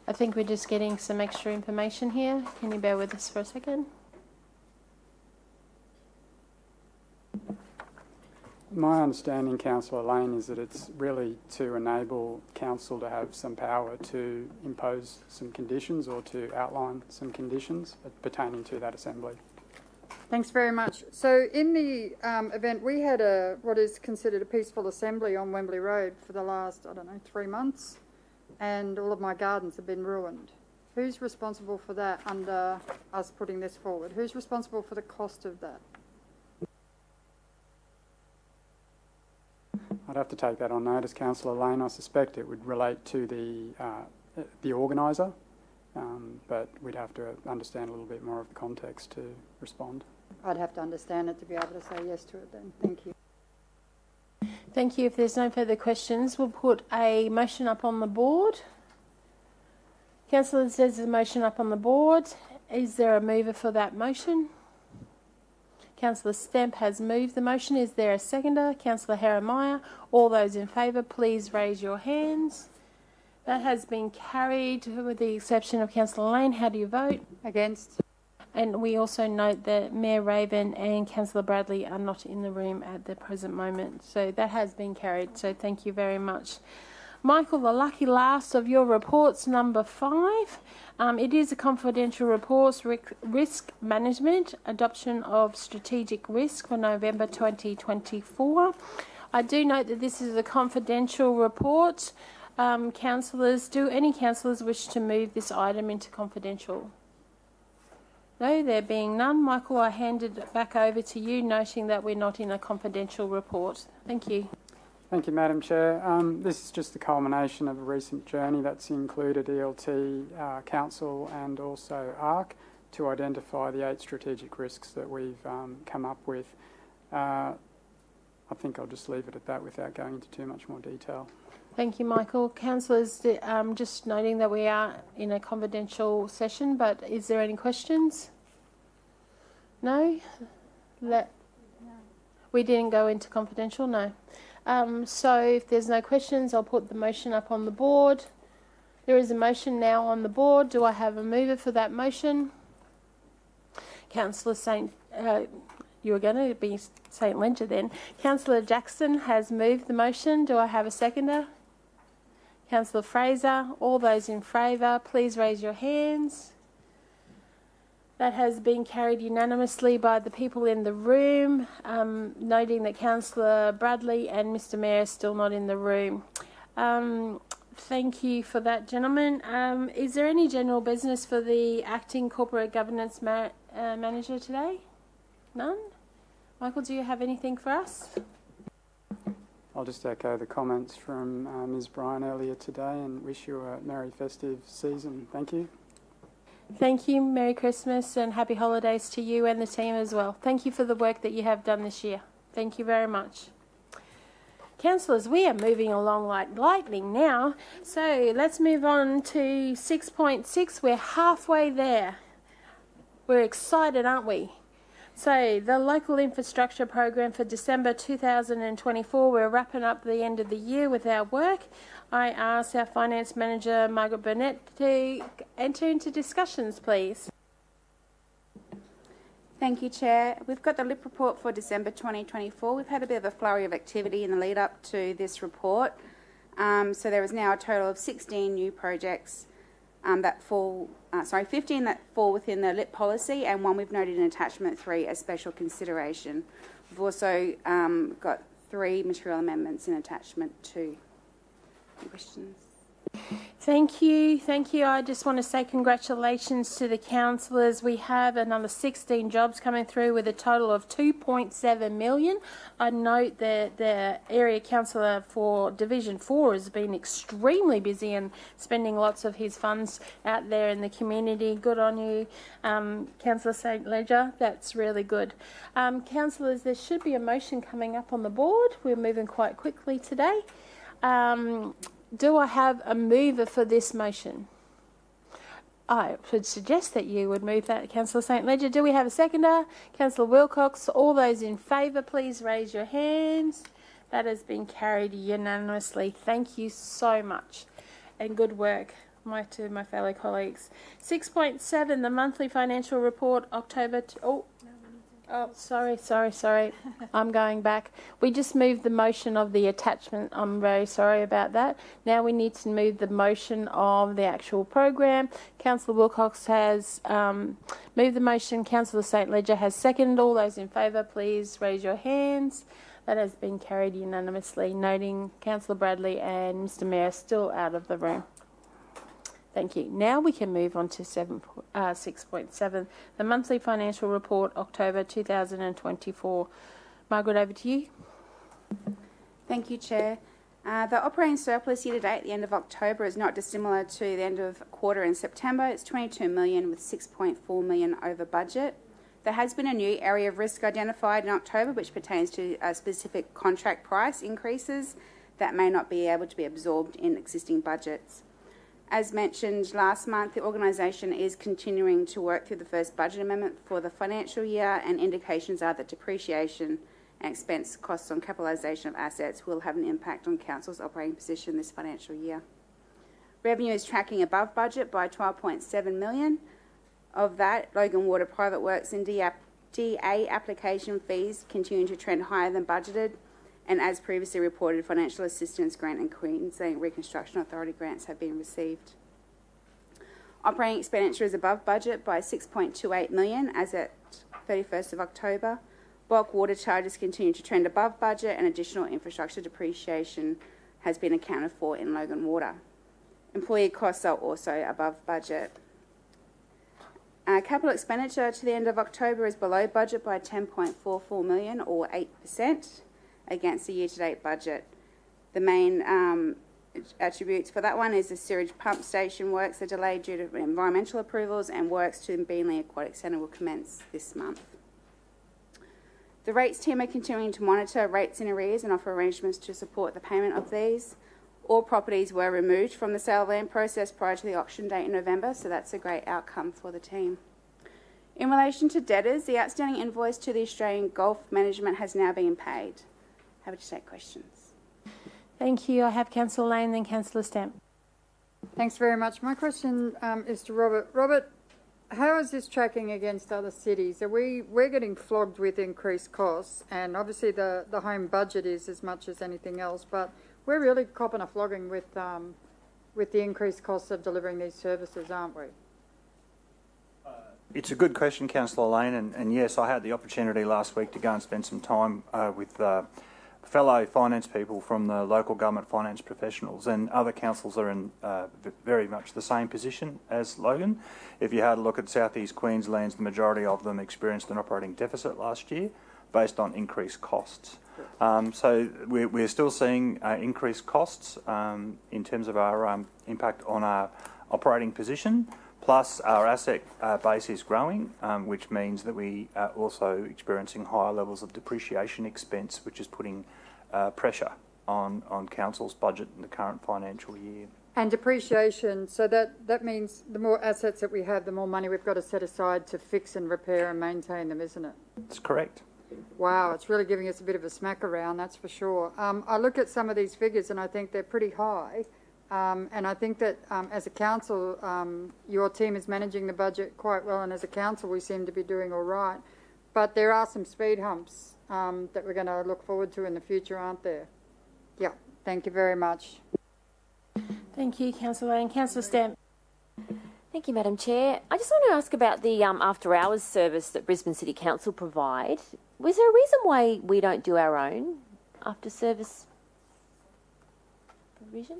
I think we're just getting some extra information here. Can you bear with us for a second? My understanding, Councillor Lane, is that it's really to enable Council to have some power to impose some conditions or to outline some conditions pertaining to that assembly. Thanks very much. So in the event, we had what is considered a peaceful assembly on Wembley Road for the last, 3 months. And all of my gardens have been ruined. Who's responsible for that under us putting this forward? Who's responsible for the cost of that? I'd have to take that on notice, Councillor Lane. I suspect it would relate to the organiser, but we'd have to understand a little bit more of the context to respond. I'd have to understand it to be able to say yes to it then. Thank you. Thank you. If there's no further questions, we'll put a motion up on the board. Councillor says there's a motion up on the board. Is there a mover for that motion? Councillor Stemp has moved the motion. Is there a seconder? Councillor Heremiah. All those in favour, please raise your hands. That has been carried with the exception of Councillor Lane. How do you vote? Against? And we also note that Mayor Raven and Councillor Bradley are not in the room at the present moment. So that has been carried. So thank you very much. Michael, the lucky last of your reports, number 5. It is a confidential report, risk management, adoption of strategic risk for November 2024. I do note that this is a confidential report. Councillors, do any councillors wish to move this item into confidential? No, there being none. Michael, I hand it back over to you, noting that we're not in a confidential report. Thank you. Thank you, Madam Chair. This is just the culmination of a recent journey that's included ELT, Council and also ARC to identify the 8 strategic risks that we've come up with. I think I'll just leave it at that without going into too much more detail. Thank you, Michael. Councillors, just noting that we are in a confidential session, but is there any questions? No? We didn't go into confidential? No. So if there's no questions, I'll put the motion up on the board. There is a motion now on the board. Do I have a mover for that motion? Councillor you were going to be St Ledger then. Councillor Jackson has moved the motion. Do I have a seconder? Councillor Fraser. All those in favour, please raise your hands. That has been carried unanimously by the people in the room, noting that Councillor Bradley and Mr Mayor are still not in the room. Thank you for that, gentlemen. Is there any general business for the Acting Corporate Governance Manager today? None? Michael, do you have anything for us? I'll just echo the comments from Ms Bryan earlier today and wish you a merry festive season. Thank you. Thank you. Merry Christmas and happy holidays to you and the team as well. Thank you for the work that you have done this year. Thank you very much. Councillors, we are moving along like lightning now. So let's move on to 6.6. We're halfway there. We're excited, aren't we? So the local infrastructure program for December 2024, we're wrapping up the end of the year with our work. I ask our Finance Manager, Margaret Burnett, to enter into discussions, please. Thank you, Chair. We've got the LIP report for December 2024. We've had a bit of a flurry of activity in the lead up to this report. So there is now a total of 16 new projects that fall, 15 that fall within the LIP policy and one we've noted in attachment 3 as special consideration. We've also got 3 material amendments in attachment 2. Any questions? Thank you. Thank you. I just want to say congratulations to the councillors. We have another 16 jobs coming through with a total of 2.7 million. I note that the area councillor for Division 4 has been extremely busy and spending lots of his funds out there in the community. Good on you, Councillor St Ledger. That's really good. Councillors, there should be a motion coming up on the board. We're moving quite quickly today. Do I have a mover for this motion? I would suggest that you would move that, Councillor St Ledger. Do we have a seconder? Councillor Wilcox. All those in favour, please raise your hands. That has been carried unanimously. Thank you so much and good work to my fellow colleagues. 6.7, the monthly financial report, October... sorry. I'm going back. We just moved the motion of the attachment. I'm very sorry about that. Now we need to move the motion of the actual program. Councillor Wilcox has moved the motion. Councillor St Ledger has seconded. All those in favour, please raise your hands. That has been carried unanimously, noting Councillor Bradley and Mr Mayor still out of the room. Thank you. Now we can move on to 6.7, the monthly financial report, October 2024. Margaret, over to you. Thank you, Chair. The operating surplus year to date at the end of October is not dissimilar to the end of quarter in September. It's 22 million with 6.4 million over budget. There has been a new area of risk identified in October which pertains to specific contract price increases that may not be able to be absorbed in existing budgets. As mentioned last month, the organisation is continuing to work through the first budget amendment for the financial year, and indications are that depreciation and expense costs on capitalisation of assets will have an impact on Council's operating position this financial year. Revenue is tracking above budget by 12.7 million. Of that, Logan Water Private Works and DA application fees continue to trend higher than budgeted, and as previously reported, financial assistance grant and Queensland Reconstruction Authority grants have been received. Operating expenditure is above budget by 6.28 million as at 31st of October. Bulk water charges continue to trend above budget, and additional infrastructure depreciation has been accounted for in Logan Water. Employee costs are also above budget. Capital expenditure to the end of October is below budget by 10.44 million or 8% against the year-to-date budget. The main attributes for that one is the sewage pump station works are delayed due to environmental approvals, and works to Beanley Aquatic Centre will commence this month. The rates team are continuing to monitor rates in arrears and offer arrangements to support the payment of these. All properties were removed from the sale of land process prior to the auction date in November, so that's a great outcome for the team. In relation to debtors, the outstanding invoice to the Australian Golf Management has now been paid. Happy to take questions. Thank you. I have Councillor Lane, then Councillor Stamp. Thanks very much. My question is to Robert. Robert, how is this tracking against other cities? We're getting flogged with increased costs, and obviously the home budget is as much as anything else, but we're really copping a flogging with the increased costs of delivering these services, aren't we? It's a good question, Councillor Lane, and yes, I had the opportunity last week to go and spend some time with fellow finance people from the local government finance professionals, and other councils are in very much the same position as Logan. If you had a look at South East Queensland, the majority of them experienced an operating deficit last year based on increased costs. So we're still seeing increased costs in terms of our impact on our operating position. Plus, our asset base is growing, which means that we are also experiencing higher levels of depreciation expense, which is putting pressure on Council's budget in the current financial year. And depreciation, so that means the more assets that we have, the more money we've got to set aside to fix and repair and maintain them, isn't it? That's correct. Wow, it's really giving us a bit of a smack around, that's for sure. I look at some of these figures and I think they're pretty high. And I think that as a council, your team is managing the budget quite well, and as a council we seem to be doing all right. But there are some speed humps that we're going to look forward to in the future, aren't there? Yeah, thank you very much. Thank you, Councillor Lane. Councillor Stamp. Thank you, Madam Chair. I just want to ask about the after-hours service that Brisbane City Council provide. Was there a reason why we don't do our own after-service provision?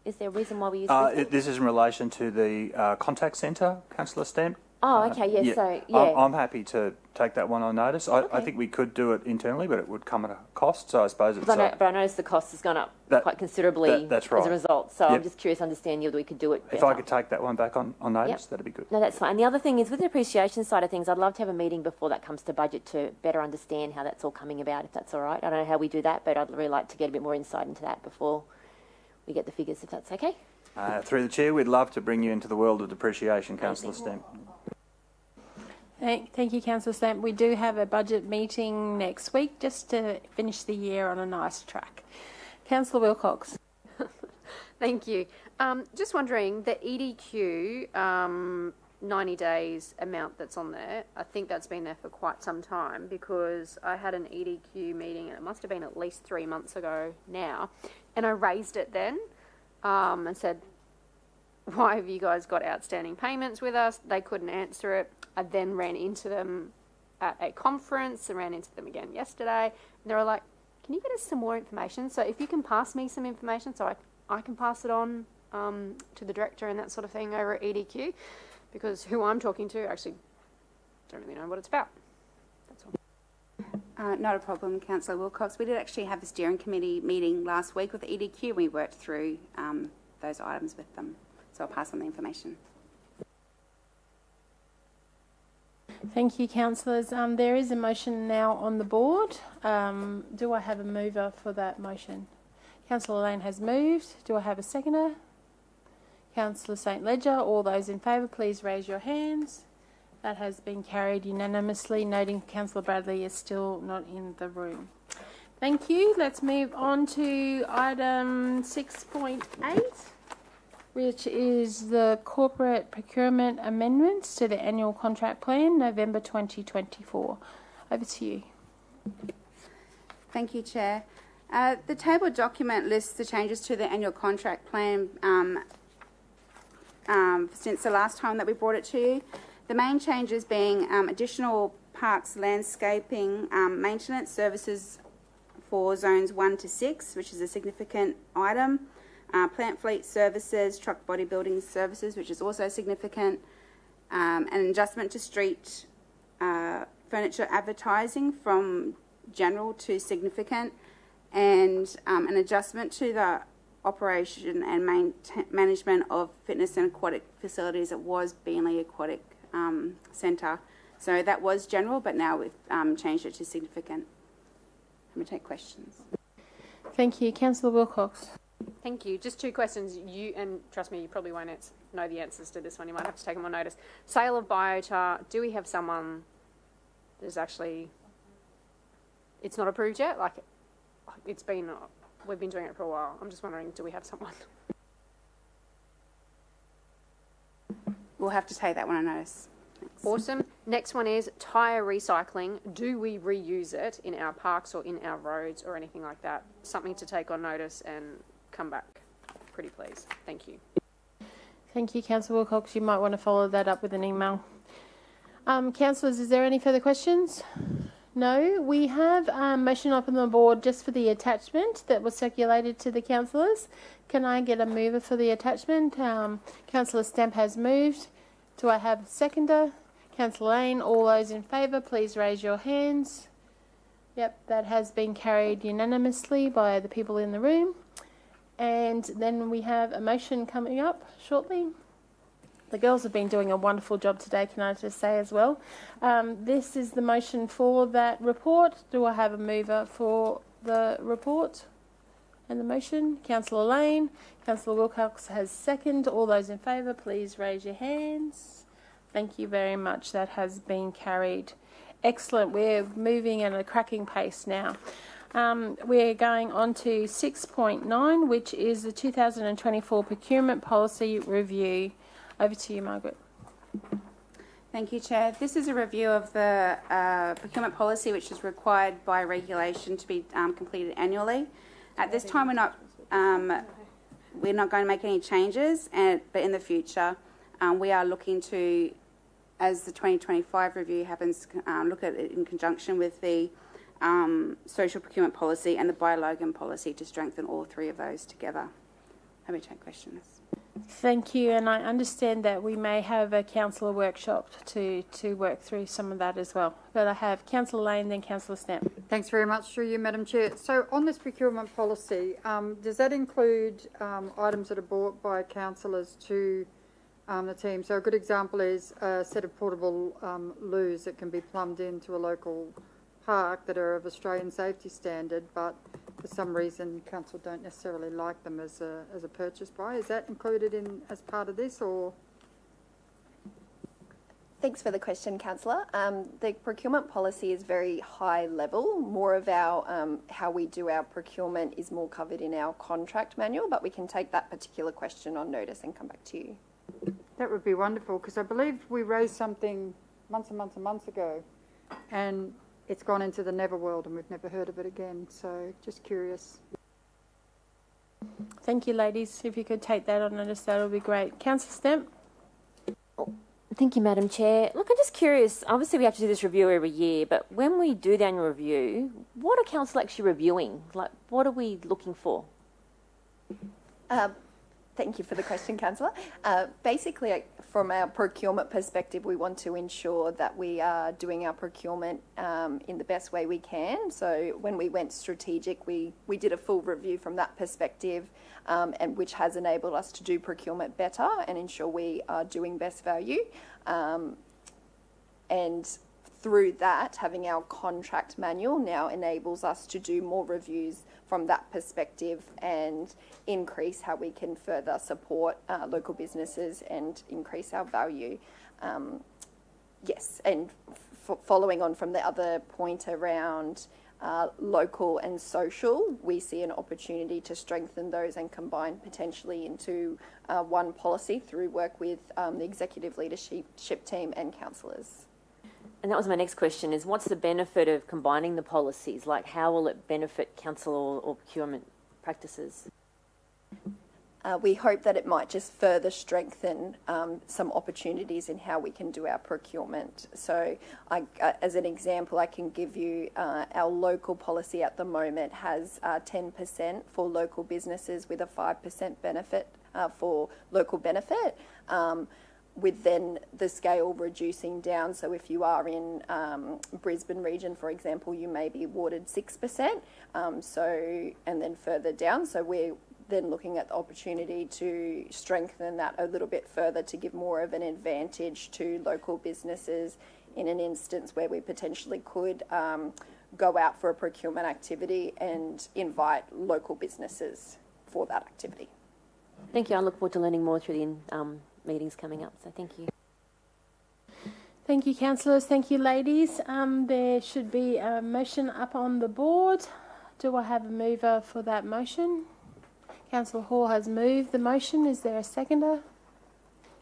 Is there a reason why we use this is in relation to the contact centre, Councillor Stamp. Oh, okay, yes, yeah. so, yeah. I'm happy to take that one on notice. I think we could do it internally, but it would come at a cost, so I suppose it's... But I noticed the cost has gone up quite considerably that's right. as a result, so I'm just curious to understand whether we could do it better. If I could take that one back on notice, that'd be good. No, that's fine. And the other thing is, with the depreciation side of things, I'd love to have a meeting before that comes to budget to better understand how that's all coming about, if that's all right. I don't know how we do that, but I'd really like to get a bit more insight into that before we get the figures, if that's okay. Through the Chair, we'd love to bring you into the world of depreciation, Councillor Stamp. Thank you, Councillor Stamp. We do have a budget meeting next week just to finish the year on a nice track. Councillor Wilcox. Thank you. Just wondering, the EDQ 90 days amount that's on there, I think that's been there for quite some time, because I had an EDQ meeting, and it must have been at least 3 months ago now, and I raised it then and said, why have you guys got outstanding payments with us? They couldn't answer it. I then ran into them at a conference and ran into them again yesterday. And they were like, can you get us some more information? So if you can pass me some information so I can pass it on to the director and that sort of thing over at EDQ, because who I'm talking to actually don't really know what it's about. That's Not a problem, Councillor Wilcox. We did actually have a steering committee meeting last week with the EDQ. We worked through those items with them. So I'll pass on the information. Thank you, councillors. There is a motion now on the board. Do I have a mover for that motion? Councillor Lane has moved. Do I have a seconder? Councillor St Ledger. All those in favour, please raise your hands. That has been carried unanimously, noting Councillor Bradley is still not in the room. Thank you. Let's move on to item 6.8, which is the corporate procurement amendments to the annual contract plan, November 2024. Over to you. Thank you, Chair. The table document lists the changes to the annual contract plan since the last time that we brought it to you. The main changes being additional parks landscaping maintenance services for zones 1 to 6, which is a significant item. Plant fleet services, truck bodybuilding services, which is also significant. An adjustment to street furniture advertising from general to significant. And an adjustment to the operation and management of fitness and aquatic facilities. It was Beenleigh Aquatic Centre. So that was general, but now we've changed it to significant. I'm going to take questions. Thank you. Councillor Wilcox. Thank you. Just two questions. And trust me, you probably won't know the answers to this one. You might have to take them on notice. Sale of biochar. Do we have someone that's actually... It's not approved yet? Like, we've been doing it for a while. I'm just wondering, do we have someone? We'll have to take that one on notice. Thanks. Awesome. Next one is tyre recycling. Do we reuse it in our parks or in our roads or anything like that? Something to take on notice and come back. Pretty please. Thank you. Thank you, Councillor Wilcox. You might want to follow that up with an email. Councillors, is there any further questions? No. We have a motion up on the board just for the attachment that was circulated to the councillors. Can I get a mover for the attachment? Councillor Stamp has moved. Do I have a seconder? Councillor Lane. All those in favour, please raise your hands. Yep, that has been carried unanimously by the people in the room. And then we have a motion coming up shortly. The girls have been doing a wonderful job today, can I just say as well. This is the motion for that report. Do I have a mover for the report and the motion? Councillor Lane. Councillor Wilcox has second. All those in favour, please raise your hands. Thank you very much. That has been carried. Excellent. We're moving at a cracking pace now. We're going on to 6.9, which is the 2024 Procurement Policy Review. Over to you, Margaret. Thank you, Chair. This is a review of the procurement policy, which is required by regulation to be completed annually. At this time, we're not going to make any changes, but in the future, we are looking to, as the 2025 review happens, look at it in conjunction with the social procurement policy and the Biologan policy to strengthen all three of those together. Have we take questions? Thank you, and I understand that we may have a councillor workshop to work through some of that as well. But I have Councillor Lane, then Councillor Stamp. Thanks very much through you, Madam Chair. So on this procurement policy, does that include items that are brought by councillors to the team? So a good example is a set of portable loos that can be plumbed into a local park that are of Australian safety standard, but for some reason council don't necessarily like them as a purchase buy. Is that included in as part of this, or? Thanks for the question, Councillor. The procurement policy is very high level. More of our how we do our procurement is more covered in our contract manual, but we can take that particular question on notice and come back to you. That would be wonderful, because I believe we raised something months and months and months ago, and it's gone into the never world and we've never heard of it again. So just curious. Thank you, ladies. If you could take that on notice, that would be great. Councillor Stamp. Thank you, Madam Chair. Look, I'm just curious. Obviously, we have to do this review every year, but when we do the annual review, what are council actually reviewing? Like, what are we looking for? Thank you for the question, Councillor. Basically, from our procurement perspective, we want to ensure that we are doing our procurement in the best way we can. So when we went strategic, we did a full review from that perspective, and which has enabled us to do procurement better and ensure we are doing best value. And through that, having our contract manual now enables us to do more reviews from that perspective and increase how we can further support local businesses and increase our value. Yes, and following on from the other point around local and social, we see an opportunity to strengthen those and combine potentially into one policy through work with the executive leadership team and councillors. And that was my next question, is what's the benefit of combining the policies? Like, how will it benefit council or procurement practices? We hope that it might just further strengthen some opportunities in how we can do our procurement. So as an example, I can give you our local policy at the moment has 10% for local businesses with a 5% benefit for local benefit. With then the scale reducing down. So if you are in Brisbane region, for example, you may be awarded 6%. And then further down. So we're then looking at the opportunity to strengthen that a little bit further to give more of an advantage to local businesses in an instance where we potentially could go out for a procurement activity and invite local businesses for that activity. Thank you. I look forward to learning more through the meetings coming up, so thank you. Thank you, councillors. Thank you, ladies. There should be a motion up on the board. Do I have a mover for that motion? Councillor Hall has moved the motion. Is there a seconder?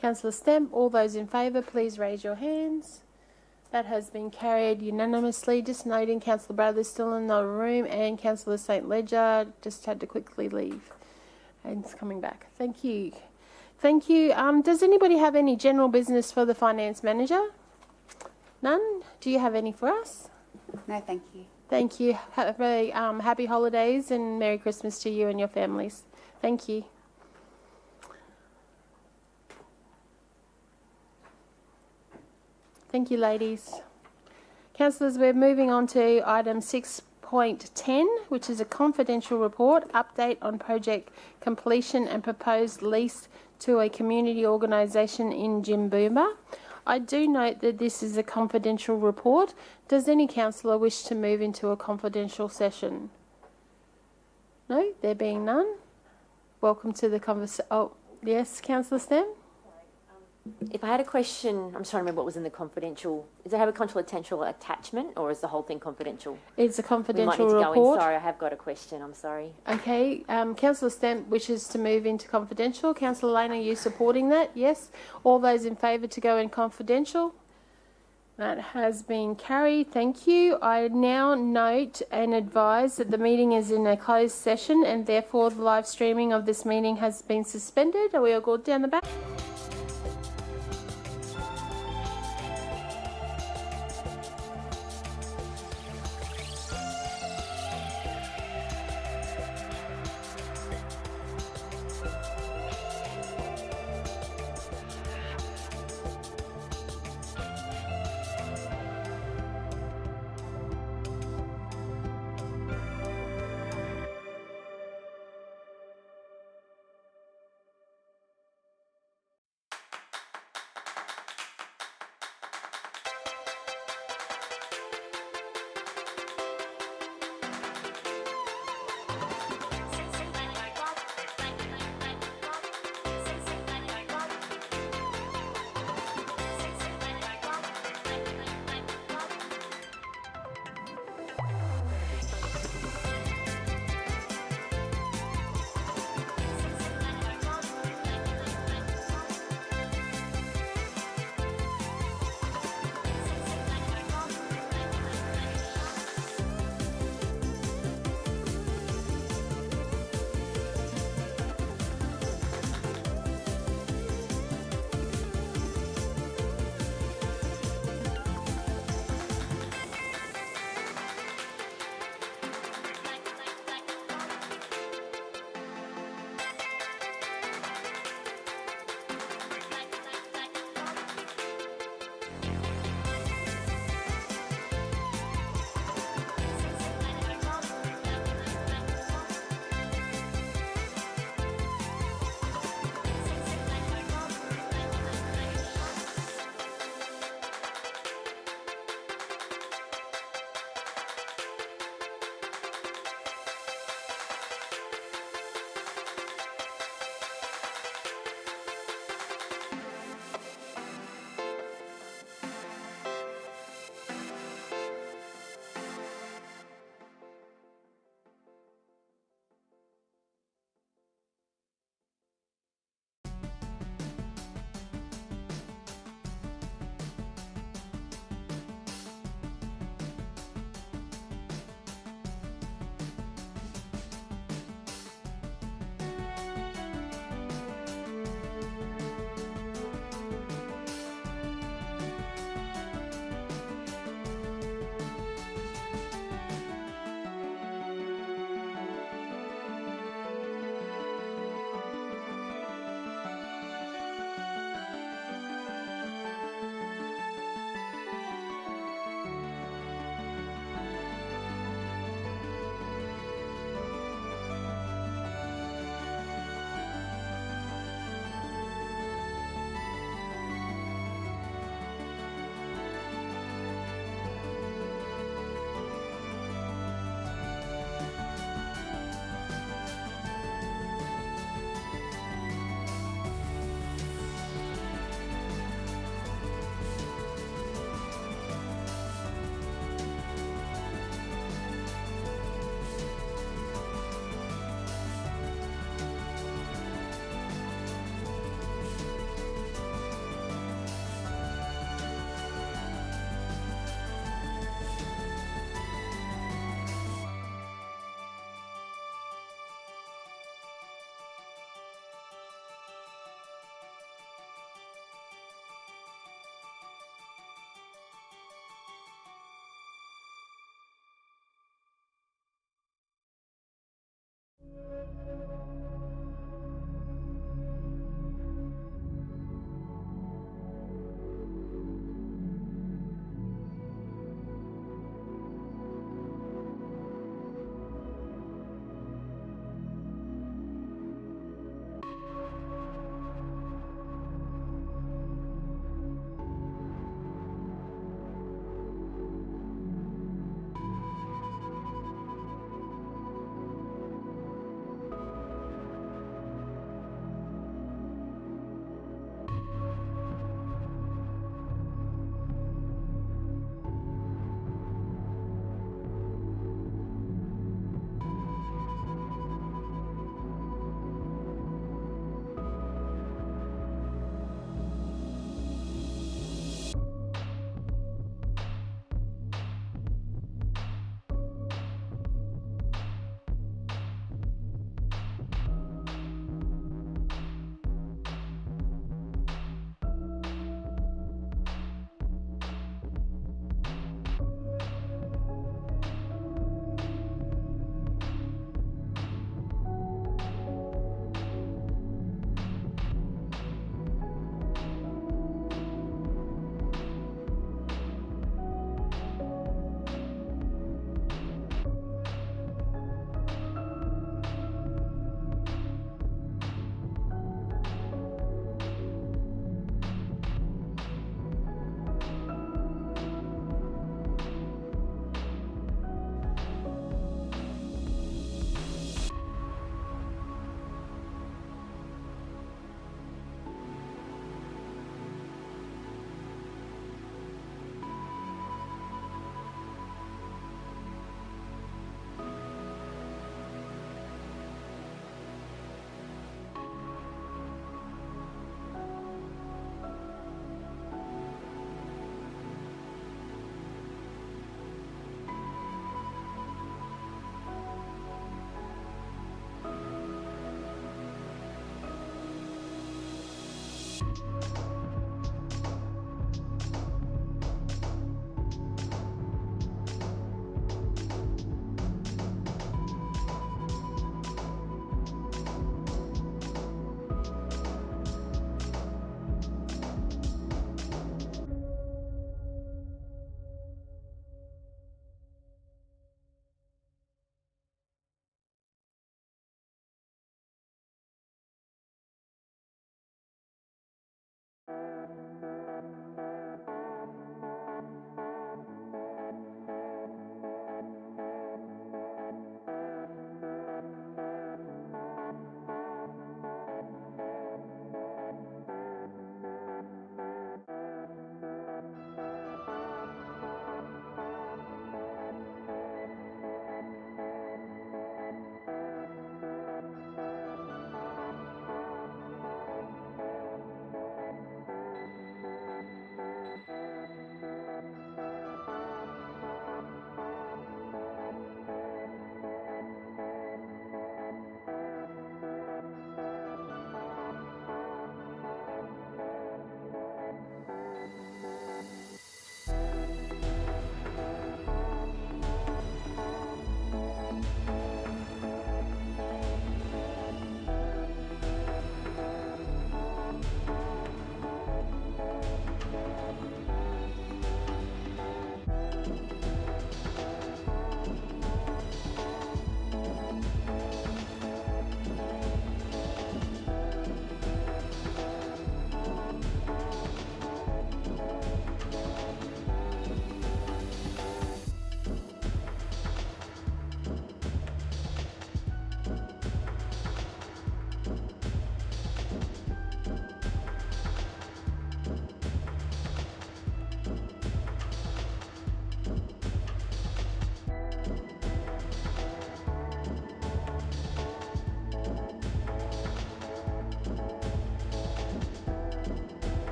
Councillor Stemp, all those in favour, please raise your hands. That has been carried unanimously. Just noting Councillor Bradley still in the room and Councillor St Ledger just had to quickly leave and is coming back. Thank you. Thank you. Does anybody have any general business for the Finance Manager? None? Do you have any for us? No, thank you. Thank you. Have a happy holidays and Merry Christmas to you and your families. Thank you. Thank you, ladies. Councillors, we're moving on to item 6.10, which is a confidential report, update on project completion and proposed lease to a community organisation in Jimboomba. I do note that this is a confidential report. Does any councillor wish to move into a confidential session? No, there being none. Welcome to the conversation. Oh, yes, Councillor Stem? If I had a question, I'm just trying to remember what was in the confidential. Does it have a confidential attachment or is the whole thing confidential? It's a confidential report. We might need to go in. Sorry, I have got a question. I'm sorry. Okay. Councillor Stemp wishes to move into confidential. Councillor Lane, are you supporting that? Yes. All those in favour to go in confidential? That has been carried. Thank you. I now note and advise that the meeting is in a closed session and therefore the live streaming of this meeting has been suspended. Are we all good down the back?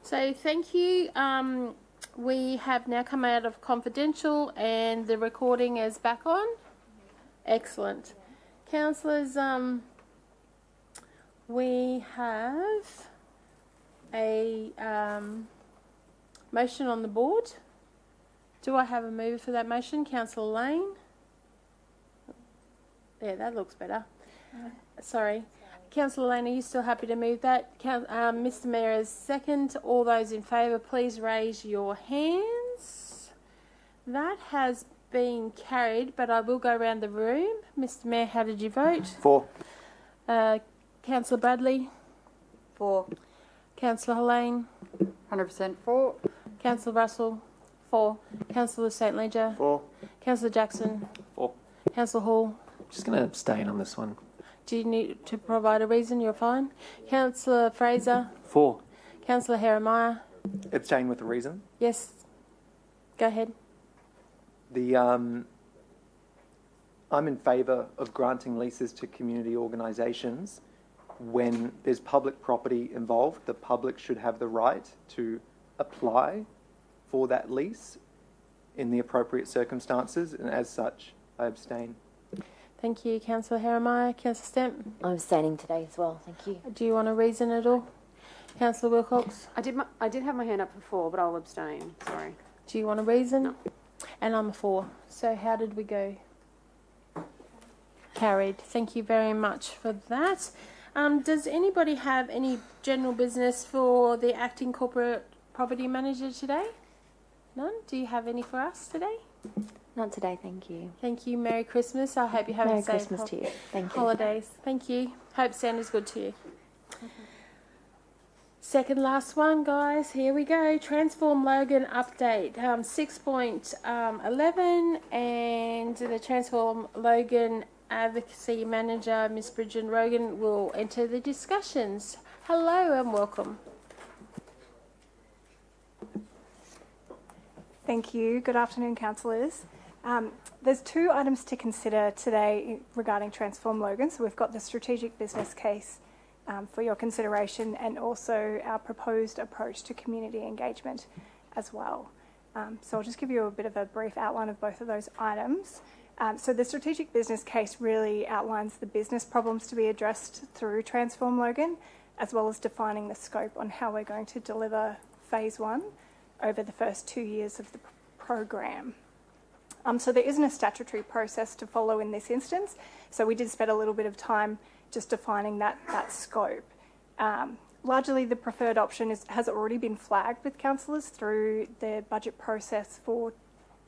So thank you. We have now come out of confidential and the recording is back on. Excellent. Councillors, we have a motion on the board. Do I have a mover for that motion? Councillor Lane? Yeah, that looks better. Sorry. Councillor Lane, are you still happy to move that? Mr Mayor is second. All those in favour, please raise your hands. That has been carried, but I will go around the room. Mr Mayor, how did you vote? 4. Councillor Bradley? 4. Councillor Lane? 100% for. Councillor Russell? 4. Councillor St Leger? 4. Councillor Jackson? 4. Councillor Hall? Just going to abstain on this one. Do you need to provide a reason? You're fine. Councillor Fraser? 4. Councillor Heremiah? Abstain with a reason. Yes. Go ahead. I'm in favour of granting leases to community organisations when there's public property involved. The public should have the right to apply for that lease in the appropriate circumstances, and as such, I abstain. Thank you, Councillor Heremiah. Councillor Stemp? I'm abstaining today as well. Thank you. Do you want a reason at all? Councillor Wilcox? I did have my hand up before, but I'll abstain. Sorry. Do you want a reason? No. And I'm a 4. So how did we go? Carried. Thank you very much for that. Does anybody have any general business for the acting corporate property manager today? None? Do you have any for us today? Not today, thank you. Thank you. Merry Christmas. I hope you have Merry a safe Christmas to you. Thank you. holidays. Thank you. Hope Santa's good to you. Second last one, guys. Here we go. Transform Logan update 6.11 and the Transform Logan Advocacy Manager, Miss Bridget Rogan, will enter the discussions. Hello and welcome. Thank you. Good afternoon, councillors. There's 2 items to consider today regarding Transform Logan. So we've got the strategic business case for your consideration and also our proposed approach to community engagement as well. So I'll just give you a bit of a brief outline of both of those items. So the strategic business case really outlines the business problems to be addressed through Transform Logan, as well as defining the scope on how we're going to deliver phase 1 over the first 2 years of the program. So there isn't a statutory process to follow in this instance, so we did spend a little bit of time just defining that scope. Largely the preferred option has already been flagged with councillors through the budget process for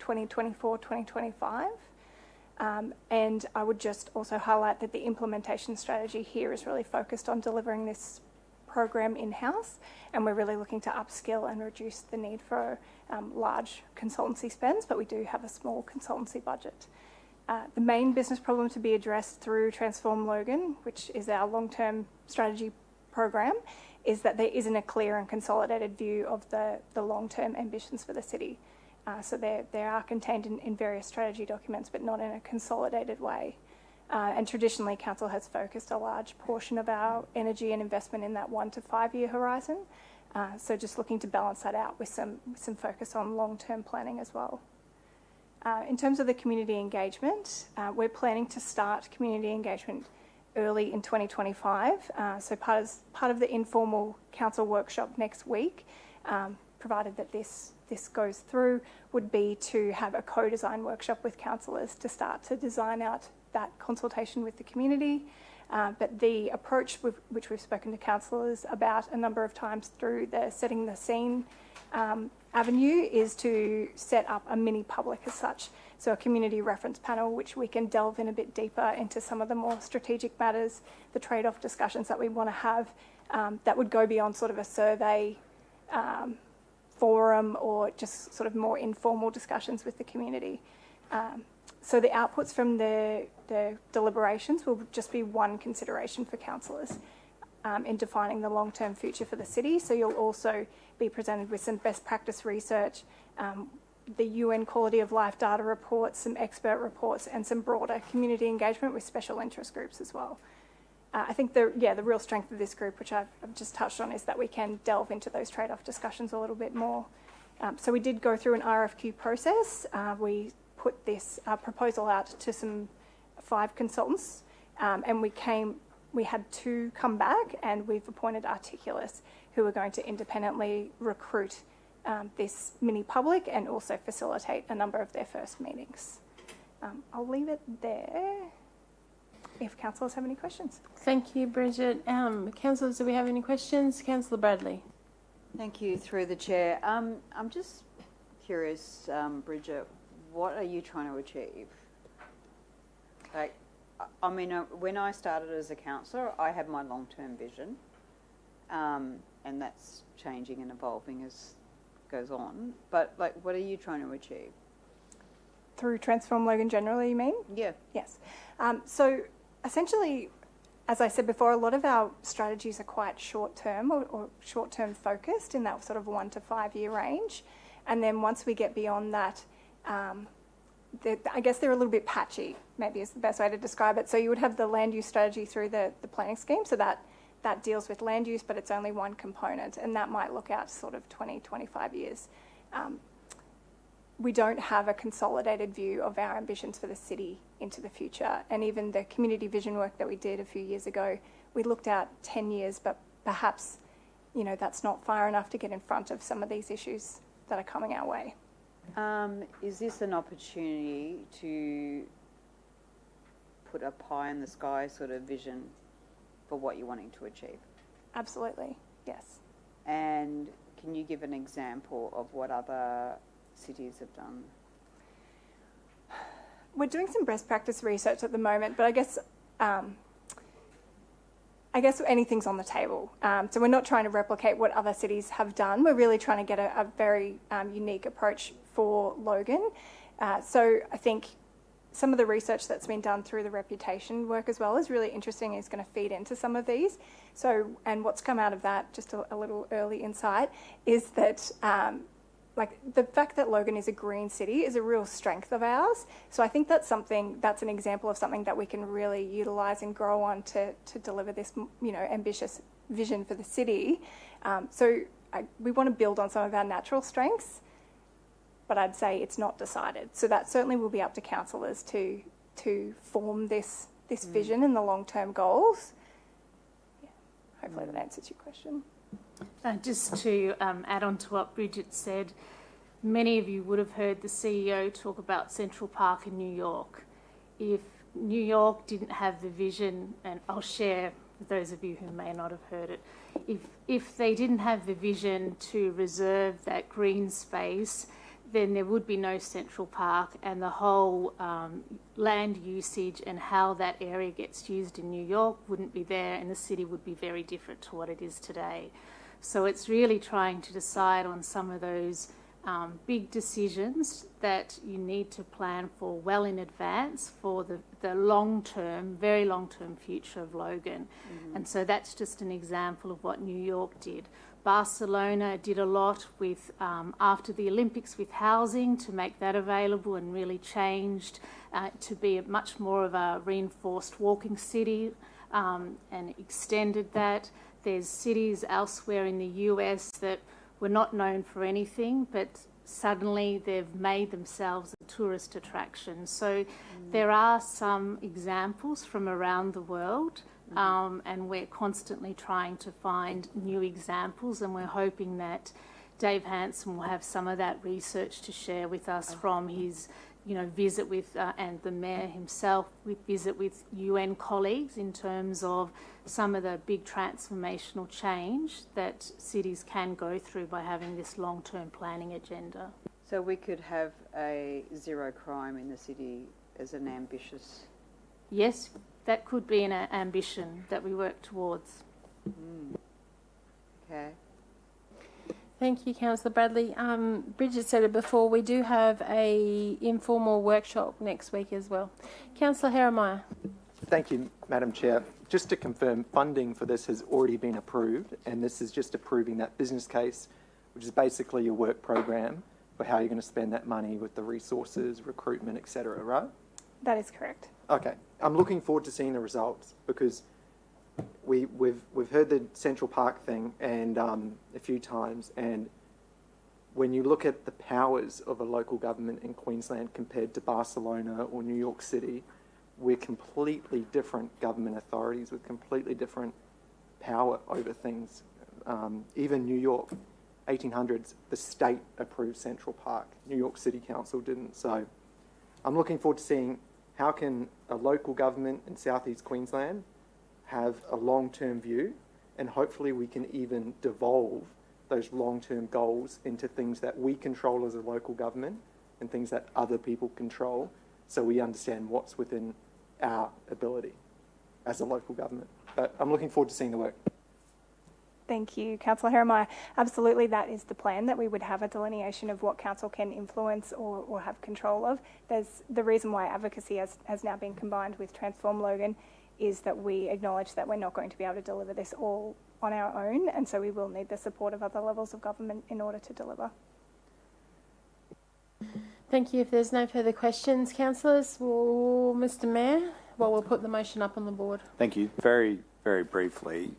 2024-2025. And I would just also highlight that the implementation strategy here is really focused on delivering this program in-house, and we're really looking to upskill and reduce the need for large consultancy spends, but we do have a small consultancy budget. The main business problem to be addressed through Transform Logan, which is our long-term strategy program, is that there isn't a clear and consolidated view of the long-term ambitions for the city. So they are contained in various strategy documents, but not in a consolidated way. And traditionally, Council has focused a large portion of our energy and investment in that 1 to 5 year horizon. So just looking to balance that out with some focus on long-term planning as well. In terms of the community engagement, we're planning to start community engagement early in 2025. So part of the informal council workshop next week, provided that this goes through, would be to have a co-design workshop with councillors to start to design out that consultation with the community. But the approach which we've spoken to councillors about a number of times through the setting the scene avenue is to set up a mini public as such. So a community reference panel which we can delve in a bit deeper into some of the more strategic matters, the trade-off discussions that we want to have that would go beyond sort of a survey forum or just sort of more informal discussions with the community. So the outputs from the deliberations will just be one consideration for councillors in defining the long-term future for the city. So you'll also be presented with some best practice research, the UN quality of life data reports, some expert reports, and some broader community engagement with special interest groups as well. I think the real strength of this group, which I've just touched on, is that we can delve into those trade-off discussions a little bit more. So we did go through an RFQ process. We put this proposal out to 5 consultants, and we had 2 come back, and we've appointed Articulus, who are going to independently recruit this mini public and also facilitate a number of their first meetings. I'll leave it there if councillors have any questions. Thank you, Bridget. Councillors, do we have any questions? Councillor Bradley. Thank you, through the chair. I'm just curious, Bridget, what are you trying to achieve? Like, I mean, when I started as a councillor, I had my long-term vision, and that's changing and evolving as goes on. But like, what are you trying to achieve? Through Transform Logan generally, you mean? Yeah. Yes. So essentially, as I said before, a lot of our strategies are quite short-term or short-term focused in that sort of 1 to 5 year range. And then once we get beyond that, I guess they're a little bit patchy, maybe is the best way to describe it. So you would have the land use strategy through the planning scheme. So that deals with land use, but it's only one component. And that might look out sort of 20, 25 years. We don't have a consolidated view of our ambitions for the city into the future. And even the community vision work that we did a few years ago, we looked at 10 years, but perhaps, that's not far enough to get in front of some of these issues that are coming our way. Is this an opportunity to put a pie in the sky sort of vision for what you're wanting to achieve? Absolutely, yes. And can you give an example of what other cities have done? We're doing some best practice research at the moment, but I guess anything's on the table. So we're not trying to replicate what other cities have done. We're really trying to get a very unique approach for Logan. So I think some of the research that's been done through the reputation work as well is really interesting. Is going to feed into some of these. So, and what's come out of that, just a little early insight, is that the fact that Logan is a green city is a real strength of ours. So I think that's an example of something that we can really utilise and grow on to deliver this, ambitious vision for the city. We want to build on some of our natural strengths, but I'd say it's not decided. So that certainly will be up to councillors to form this vision and the long-term goals. Yeah, hopefully that answers your question. Just to add on to what Bridget said, many of you would have heard the CEO talk about Central Park in New York. If New York didn't have the vision, and I'll share with those of you who may not have heard it, if they didn't have the vision to reserve that green space, then there would be no Central Park, and the whole land usage and how that area gets used in New York wouldn't be there, and the city would be very different to what it is today. So it's really trying to decide on some of those big decisions that you need to plan for well in advance for the long-term, very long-term future of Logan. Mm-hmm. And so that's just an example of what New York did. Barcelona did a lot with after the Olympics with housing to make that available, and really changed to be a much more of a reinforced walking city, and extended that. There's cities elsewhere in the US that were not known for anything, but suddenly they've made themselves a tourist attraction. So there are some examples from around the world. And we're constantly trying to find new examples, and we're hoping that Dave Hanson will have some of that research to share with us from his, visit with, and the Mayor himself, visit with UN colleagues in terms of some of the big transformational change that cities can go through by having this long-term planning agenda. So we could have a zero crime in the city as an ambitious... Yes. That could be an ambition that we work towards. Okay. Thank you, Councillor Bradley. Bridget said it before, we do have a informal workshop next week as well. Councillor Herrmeyer. Thank you, Madam Chair. Just to confirm, funding for this has already been approved, and this is just approving that business case, which is basically your work program for how you're going to spend that money with the resources, recruitment, etc., right? That is correct. Okay. I'm looking forward to seeing the results, because we've heard the Central Park thing and a few times, and when you look at the powers of a local government in Queensland compared to Barcelona or New York City, we're completely different government authorities with completely different power over things. Even New York, 1800s, the state approved Central Park. New York City Council didn't. So I'm looking forward to seeing how can a local government in southeast Queensland have a long-term view, and hopefully we can even devolve those long-term goals into things that we control as a local government and things that other people control, so we understand what's within our ability as a local government. But I'm looking forward to seeing the work. Thank you, Councillor Herrmeyer. Absolutely, that is the plan, that we would have a delineation of what council can influence or have control of. There's the reason why advocacy has now been combined with Transform Logan is that we acknowledge that we're not going to be able to deliver this all on our own, and so we will need the support of other levels of government in order to deliver. Thank you. If there's no further questions, councillors, well, Mr Mayor, we'll put the motion up on the board. Thank you. Very, very briefly,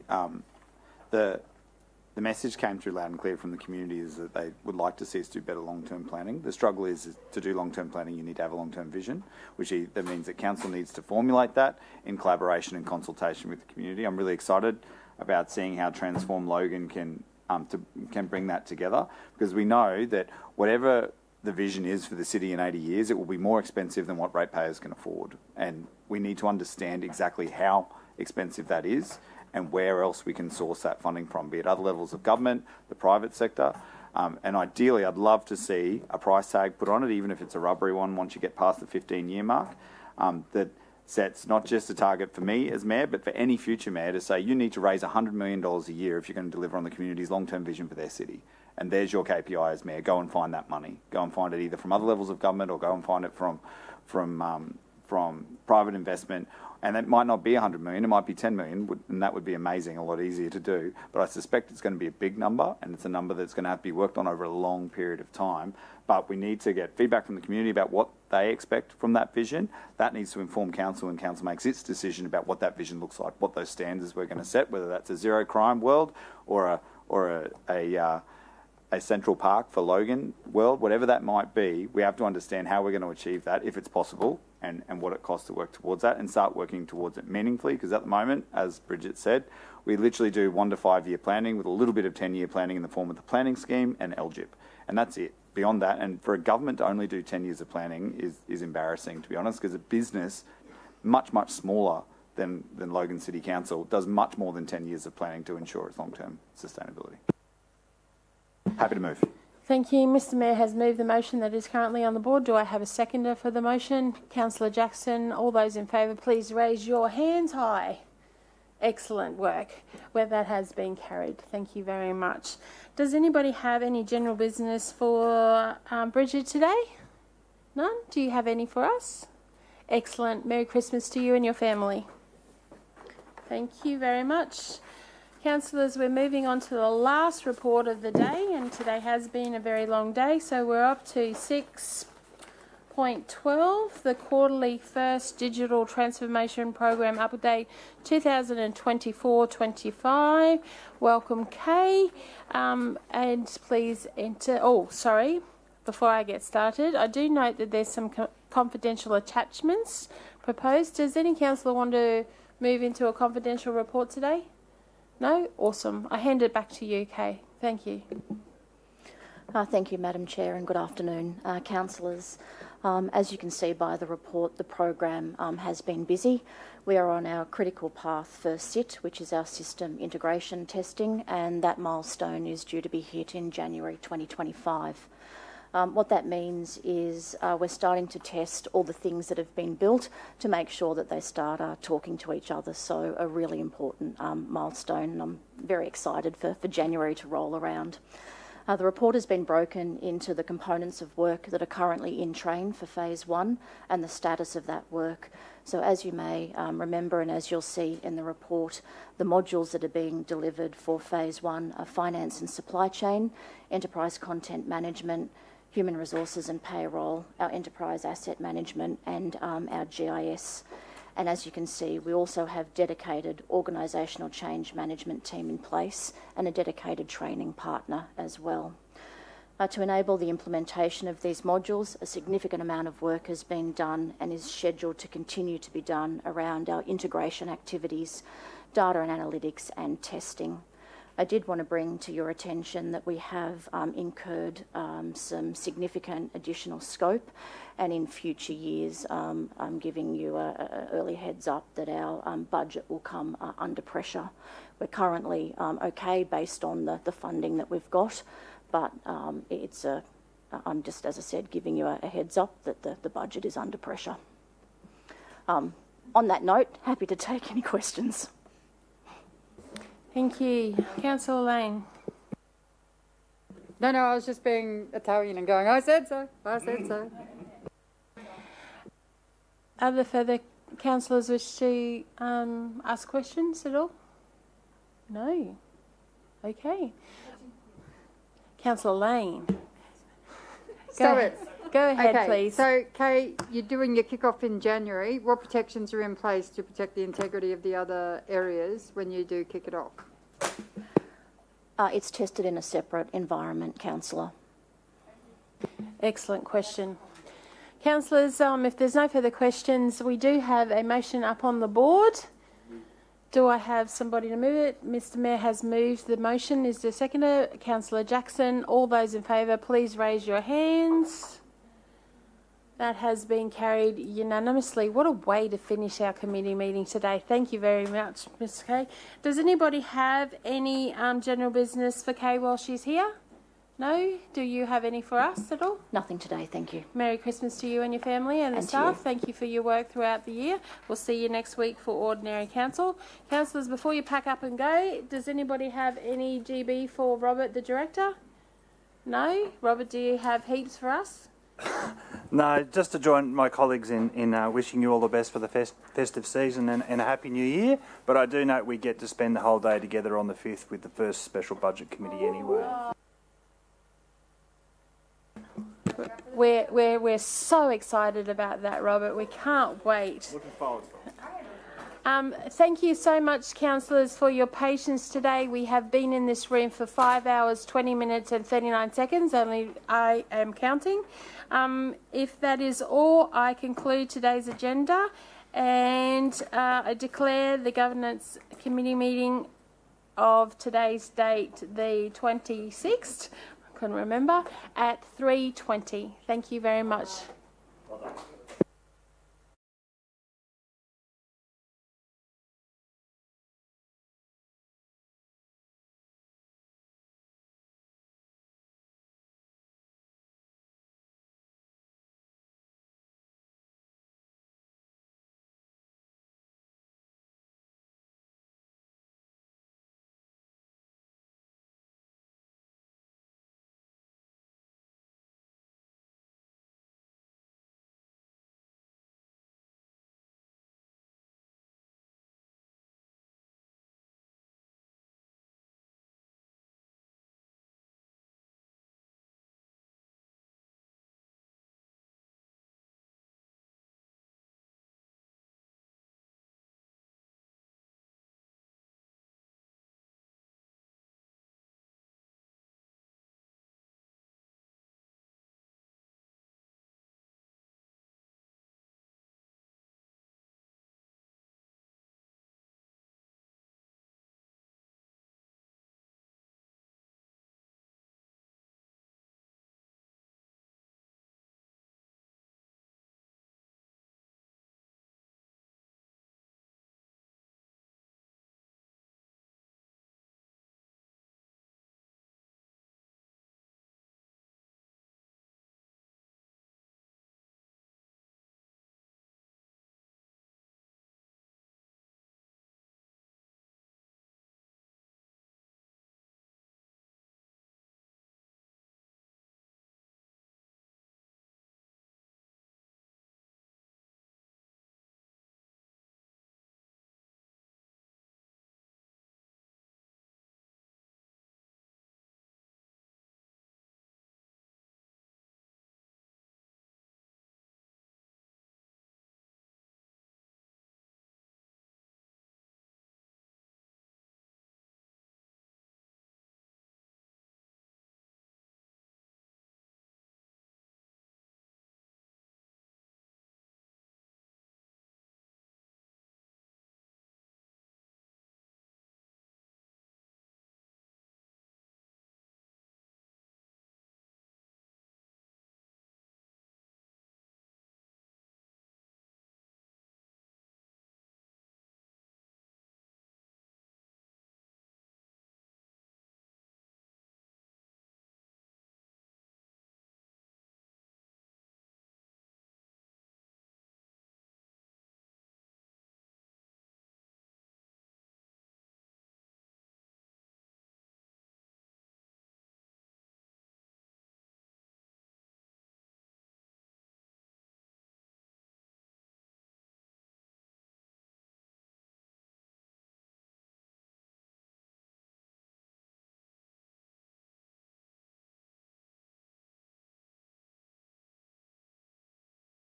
the message came through loud and clear from the community is that they would like to see us do better long-term planning. The struggle is to do long-term planning, you need to have a long-term vision, that means that council needs to formulate that in collaboration and consultation with the community. I'm really excited about seeing how Transform Logan can bring that together, because we know that whatever the vision is for the city in 80 years, it will be more expensive than what ratepayers can afford. And we need to understand exactly how expensive that is and where else we can source that funding from, be it other levels of government, the private sector. And ideally, I'd love to see a price tag put on it, even if it's a rubbery one once you get past the 15-year mark, that sets not just a target for me as mayor, but for any future mayor to say, you need to raise $100 million a year if you're going to deliver on the community's long-term vision for their city. And there's your KPI as mayor. Go and find that money. Go and find it either from other levels of government or go and find it from private investment. And that might not be 100 million, it might be 10 million, and that would be amazing, a lot easier to do. But I suspect it's going to be a big number, and it's a number that's going to have to be worked on over a long period of time. But we need to get feedback from the community about what they expect from that vision. That needs to inform council, and council makes its decision about what that vision looks like, what those standards we're going to set, whether that's a zero crime world or a Central Park for Logan world, whatever that might be. We have to understand how we're going to achieve that, if it's possible, and what it costs to work towards that, and start working towards it meaningfully, because at the moment, as Bridget said, we literally do 1 to 5 year planning with a little bit of 10-year planning in the form of the planning scheme and LGIP, and that's it. Beyond that, and for a government to only do 10 years of planning is embarrassing, to be honest, because a business much, much smaller than Logan City Council does much more than 10 years of planning to ensure its long-term sustainability. Happy to move. Thank you. Mr Mayor has moved the motion that is currently on the board. Do I have a seconder for the motion? Councillor Jackson, all those in favour, please raise your hands high. Excellent work, where that has been carried. Thank you very much. Does anybody have any general business for Bridget today? None? Do you have any for us? Excellent. Merry Christmas to you and your family. Thank you very much. Councillors, we're moving on to the last report of the day, and today has been a very long day, so we're up to 6.12, the quarterly first digital transformation program update 2024-25. Welcome, Kay, and please enter. Oh, sorry, before I get started, I do note that there's some confidential attachments proposed. Does any councillor want to move into a confidential report today? No? Awesome. I hand it back to you, Kay. Thank you. Thank you, Madam Chair, and good afternoon, councillors. As you can see by the report, the program has been busy. We are on our critical path for SIT, which is our system integration testing, and that milestone is due to be hit in January 2025. What that means is we're starting to test all the things that have been built to make sure that they start talking to each other. So a really important milestone, and I'm very excited for January to roll around. The report has been broken into the components of work that are currently in train for Phase 1 and the status of that work. So as you may remember, and as you'll see in the report, the modules that are being delivered for Phase 1 are finance and supply chain, enterprise content management, human resources and payroll, our enterprise asset management, and our GIS. And as you can see, we also have dedicated organisational change management team in place and a dedicated training partner as well. To enable the implementation of these modules, a significant amount of work has been done and is scheduled to continue to be done around our integration activities, data and analytics and testing. I did want to bring to your attention that we have incurred some significant additional scope, and in future years I'm giving you an early heads up that our budget will come under pressure. We're currently okay based on the funding that we've got, but I'm just, as I said, giving you a heads up that the budget is under pressure. On that note, happy to take any questions. Thank you. Councillor Lane. No, I was just being Italian and going, I said so. Are there further councillors wish to ask questions at all? No. Okay. Councillor Lane. Stop it. Go ahead, okay, please. So, Kay, you're doing your kick-off in January. What protections are in place to protect the integrity of the other areas when you do kick it off? It's tested in a separate environment, councillor. Excellent question. Councillors, if there's no further questions, we do have a motion up on the board. Do I have somebody to move it? Mr Mayor has moved the motion. Is there a seconder? Councillor Jackson. All those in favour, please raise your hands. That has been carried unanimously. What a way to finish our committee meeting today. Thank you very much, Ms Kay. Does anybody have any general business for Kay while she's here? No? Do you have any for us at all? Nothing today, thank you. Merry Christmas to you and your family and the staff. Thank you for your work throughout the year. We'll see you next week for Ordinary Council. Councillors, before you pack up and go, does anybody have any GB for Robert, the Director? No? Robert, do you have heaps for us? No, just to join my colleagues in wishing you all the best for the festive season and a happy new year. But I do note we get to spend the whole day together on the 5th with the first special budget committee anyway. We're so excited about that, Robert. We can't wait. Looking forward to it. Thank you so much, councillors, for your patience today. We have been in this room for 5 hours, 20 minutes and 39 seconds. Only I am counting. If that is all, I conclude today's agenda and I declare the Governance Committee meeting of today's date, the 26th, I couldn't remember, at 3:20. Thank you very much. Well done.